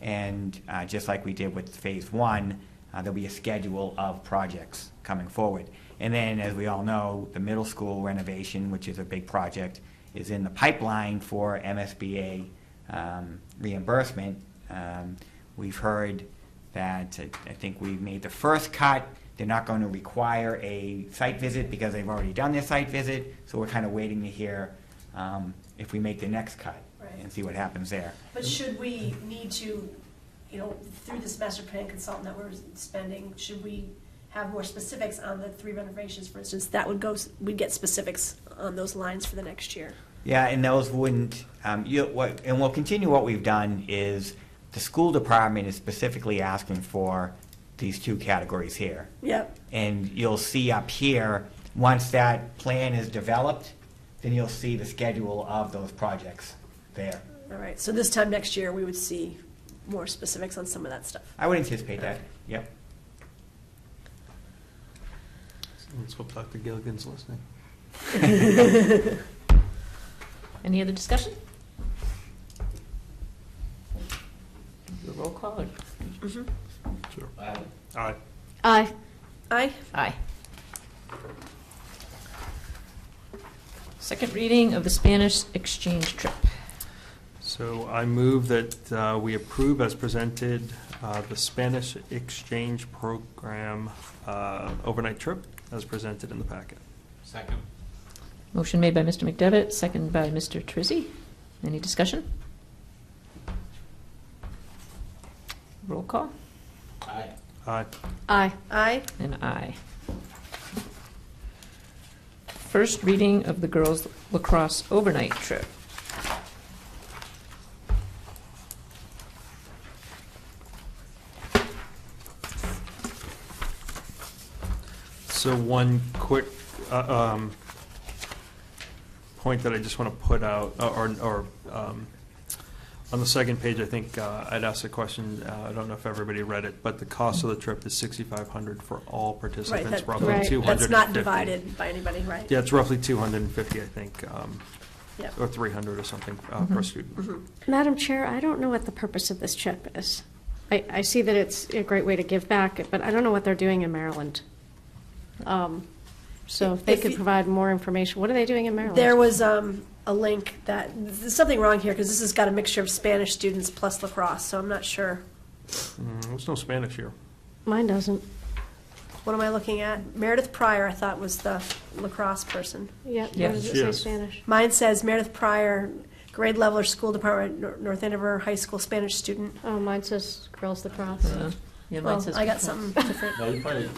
And just like we did with Phase 1, there'll be a schedule of projects coming forward. And then, as we all know, the middle school renovation, which is a big project, is in the pipeline for MSBA reimbursement. We've heard that I think we've made the first cut. They're not going to require a site visit because they've already done their site visit, so we're kind of waiting to hear if we make the next cut and see what happens there. But should we need to, through this master plan consultant that we're spending, should we have more specifics on the 3 renovations, for instance? That would go, we'd get specifics on those lines for the next year. Yeah, and those wouldn't, and we'll continue what we've done is the school department is specifically asking for these 2 categories here. Yep. And you'll see up here, once that plan is developed, then you'll see the schedule of those projects there. All right, so this time next year, we would see more specifics on some of that stuff. I would anticipate that, yep. Let's hope Dr. Gilligan's listening. Any other discussion? The roll call? Or? Mm-hmm. Sure. Aye. Aye. Aye. Aye. Aye. Second reading of the Spanish exchange trip. So I move that we approve as presented the Spanish exchange program overnight trip as presented in the packet. Second. Motion made by Mr. McDevitt, second by Mr. Trizzi. Any discussion? Roll call? Aye. Aye. Aye. Aye. And aye. First reading of the girls' lacrosse overnight trip. So one quick point that I just want to put out, or on the second page, I think I'd asked a question. I don't know if everybody read it, but the cost of the trip is $6,500 for all participants. Right, roughly right. 250. That's not divided by anybody, right? Yeah, it's roughly 250, I think, Yep. or 300 or something per student. Madam Chair, I don't know what the purpose of this trip is. I see that it's a great way to give back, but I don't know what they're doing in Maryland. So if they could provide more information, what are they doing in Maryland? There was a link that, there's something wrong here, because this has got a mixture of Spanish students plus lacrosse, so I'm not sure. There's no Spanish here. Mine doesn't. What am I looking at? Meredith Pryor, I thought, was the lacrosse person. Yeah, Yeah. where does it say Yes. Spanish? Mine says Meredith Pryor, grade leveler, school department, North Andover High School Spanish student. Oh, mine says girls lacrosse. Yeah, mine Well, says I got lacrosse. something different. No, you probably.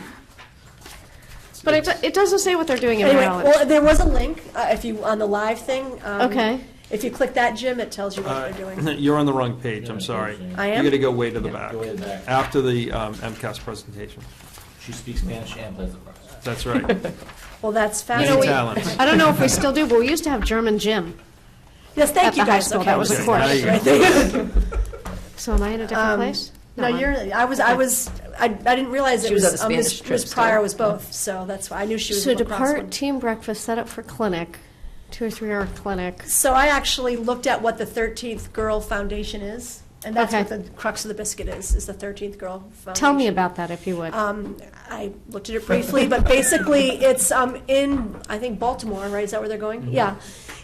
But it doesn't say what they're doing in Anyway, Maryland. well, there was a link, if you, on the live thing. Okay. If you click that, Jim, it tells you what they're doing. You're on the wrong page, I'm sorry. I You am? gotta go way to the back, Go way to the back. after the MCAS presentation. She speaks Spanish and plays lacrosse. That's right. Well, that's Many fabulous. talents. I don't know if we still do, but we used to have German gym. Yes, thank At you the high guys. school, Okay, that was a this course. is Right there. So am I in a different place? No, I'm- I didn't realize it She was was, on the Spanish trip Ms. Pryor still. was both, so that's why I knew she was So a lacrosse depart one. team breakfast set up for clinic, 2 or 3 hour clinic. So I actually looked at what the 13th Girl Foundation is, and that's what Okay. the crux of the biscuit is the 13th Girl Foundation. Tell me about that if you would. I looked at it briefly, but basically it's in, I think, Baltimore, right? Is that where they're going? Yeah.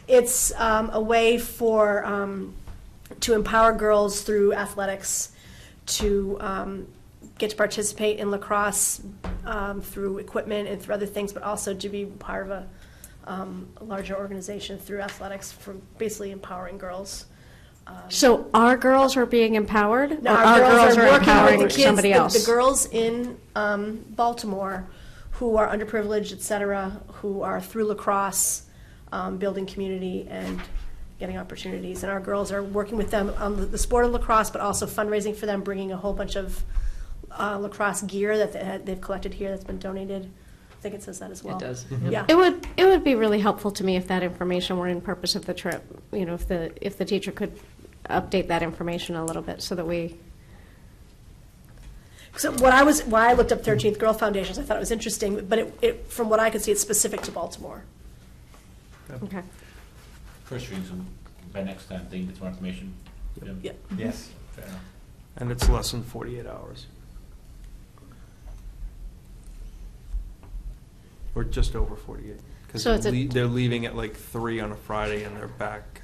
It's a way for, to empower girls through athletics to get to participate in lacrosse through equipment and through other things, but also to be part of a larger organization through athletics for basically empowering girls. So our girls are being empowered? No, or our girls are working empowering with the kids, somebody else? the girls in Baltimore who are underprivileged, et cetera, who are through lacrosse, building community and getting opportunities. And our girls are working with them on the sport of lacrosse, but also fundraising for them, bringing a whole bunch of lacrosse gear that they've collected here that's been donated. I think it says that as well. It does. Yeah. It would be really helpful to me if that information were in purpose of the trip. You know, if the teacher could update that information a little bit so that we. So why I looked up 13th Girl Foundations, I thought it was interesting, but it from what I could see, it's specific to Baltimore. Okay. First reading, by next time, they can get some more information. Jim? Yeah. Yes. Fair enough. And it's less than 48 hours. Or just over 48. Because So it's they're leaving at like 3 on a Friday and they're back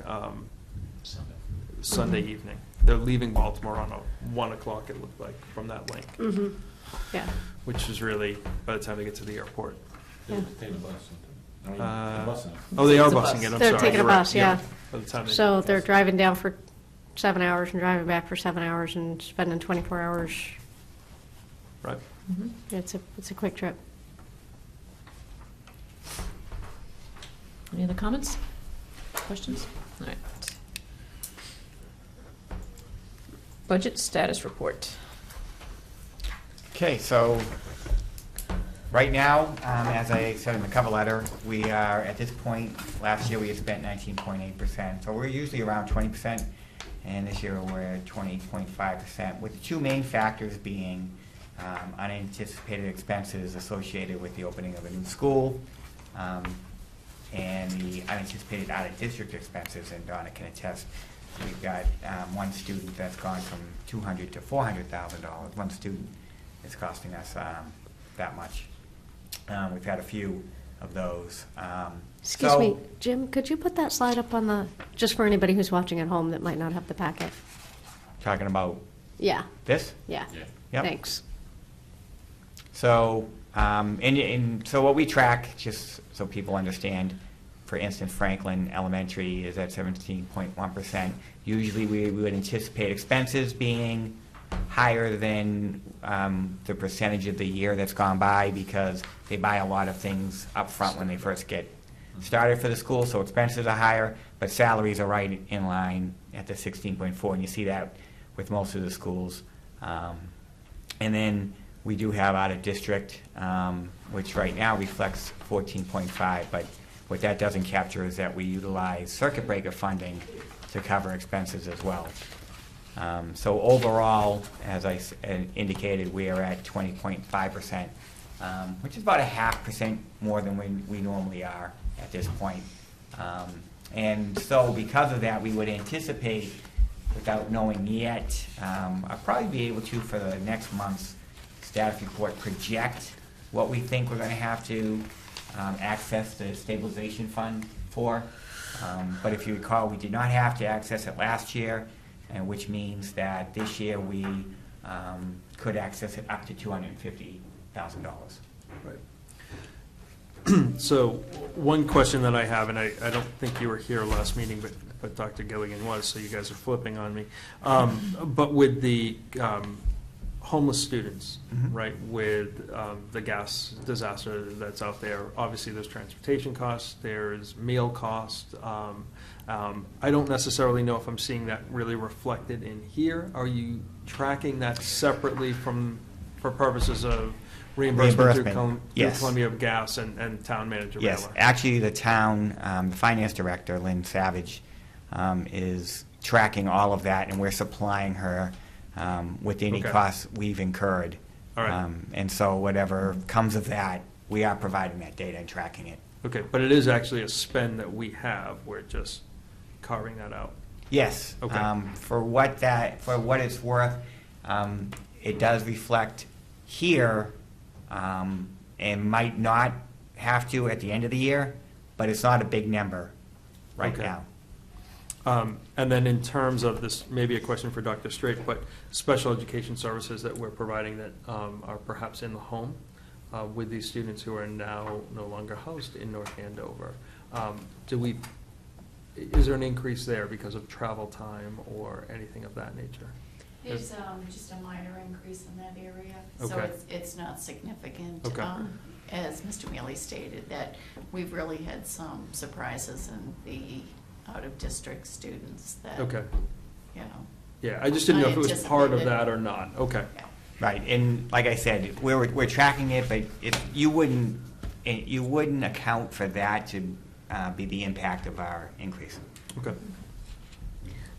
Sunday evening. They're leaving Baltimore on 1 o'clock, it looked like, from that link. Mm-hmm. Yeah. Which is really, by the time they get to the airport. They take the bus. I mean, the bus now. Oh, they are It's a busing bus. it, I'm They're sorry. taking a you're right. bus, yeah. By the time they So they're driving down for 7 hours and driving back for 7 hours and spending 24 hours. Right. It's a quick trip. Any other comments? Questions? All right. Budget status report. Okay, so right now, as I said in the cover letter, we are at this point, last year we had spent 19.8%. So we're usually around 20%, and this year we're at 20.5%, with the two main factors being unanticipated expenses associated with the opening of a new school, and the unanticipated out-of-district expenses, and Donna can attest. We've got one student that's gone from $200,000 to $400,000. One student is costing us that much. We've had a few of those. Excuse me, Jim, could you put that slide up on the, just for anybody who's watching at home that might not have the packet? Talking about Yeah, this? yeah. Yep. Thanks. So, so what we track, just so people understand, for instance, Franklin Elementary is at 17.1%. Usually we would anticipate expenses being higher than the percentage of the year that's gone by, because they buy a lot of things up front when they first get started for the school, so expenses are higher, but salaries are right in line at the 16.4, and you see that with most of the schools. And then we do have out of district, which right now reflects 14.5, but what that doesn't capture is that we utilize circuit breaker funding to cover expenses as well. So overall, as I indicated, we are at 20.5%, which is about 0.5% more than we normally are at this point. And so because of that, we would anticipate, without knowing yet, I'll probably be able to, for the next month's status report, project what we think we're going to have to access the stabilization fund for. But if you recall, we did not have to access it last year, and which means that this year we could access it up to $250,000. Right. So one question that I have, and I don't think you were here last meeting, but Dr. Gilligan was, so you guys are flipping on me. But with the homeless students, right, with the gas disaster that's out there, obviously there's transportation costs, there's meal costs. I don't necessarily know if I'm seeing that really reflected in here. Are you tracking that separately for purposes of reimbursement through Yes. Columbia Gas and town manager? Yes, Mailer? actually the town, the finance director, Lynn Savage, is tracking all of that, and we're supplying her with any Okay. costs we've incurred. All right. And so whatever comes of that, we are providing that data and tracking it. Okay, but it is actually a spend that we have. We're just carving that out. Yes. Okay. For what it's worth, it does reflect here, and might not have to at the end of the year, but it's not a big number right Okay. now. And then in terms of this, maybe a question for Dr. Straight, but special education services that we're providing that are perhaps in the home with these students who are now no longer housed in North Andover. Do we is there an increase there because of travel time or anything of that nature? There's just a minor increase in that area, so Okay. it's not significant. Okay. As Mr. Mealy stated, that we've really had some surprises in the out-of-district students that, Okay. you know. Yeah, I just didn't know if it was part of Unanticipated. that or not. Okay. Yeah. Right, and like I said, we're tracking it, but you wouldn't account for that to be the impact of our increase. Okay.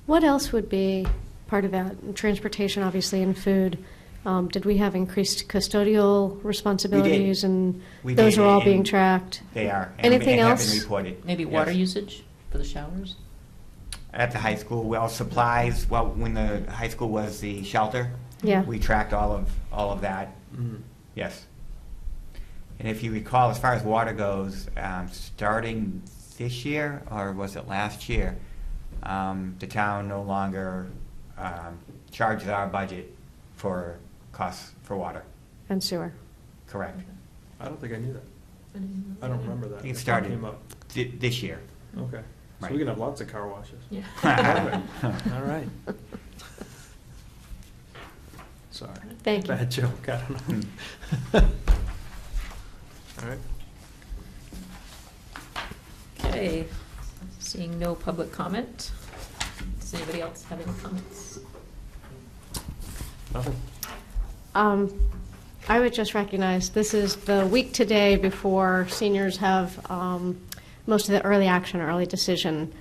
What else would be part of that? Transportation, obviously, and food. Did we have increased custodial responsibilities? And We those did, are all and being tracked? They are. Anything and else? have been reported. Maybe Yes. water usage for the showers? At the high school, well, supplies, well, when the high school was the shelter, Yeah. we tracked all of that, Mhm. yes. And if you recall, as far as water goes, starting this year, or was it last year, the town no longer charges our budget for costs for water. And sewer. Correct. I don't think I knew that. I don't remember that. I think it It started came up. this year. Okay. So Right. we can have lots of car washes. Yeah. Perfect. All right. Sorry. Thank you. Bad joke, I don't know. All right. Okay, seeing no public comment. Does anybody else have any comments? Nothing. I would just recognize this is the week today before seniors have most of the early action, early decision.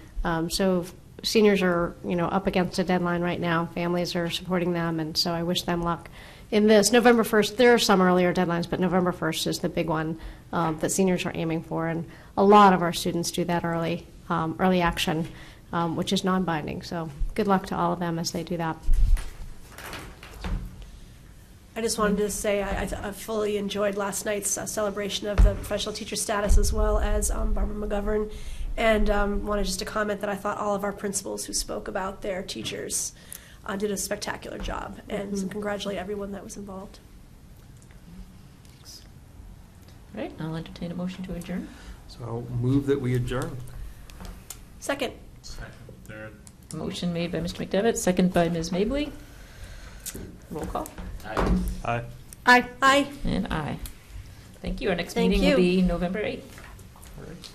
So seniors are, up against a deadline right now. Families are supporting them, and so I wish them luck in this. November 1st, there are some earlier deadlines, but November 1st is the big one that seniors are aiming for, and a lot of our students do that early action, which is non-binding. So good luck to all of them as they do that. I just wanted to say I fully enjoyed last night's celebration of the professional teacher status, as well as Barbara McGovern, and wanted just to comment that I thought all of our principals who spoke about their teachers did a spectacular job, and congratulate everyone that was involved. All right, I'll entertain a motion to adjourn. So move that we adjourn. Second. Motion made by Mr. McDevitt, second by Ms. Mabley. Roll call. Aye. Aye. And aye. Thank you. Our next Thank meeting will you. be November 8th. All right.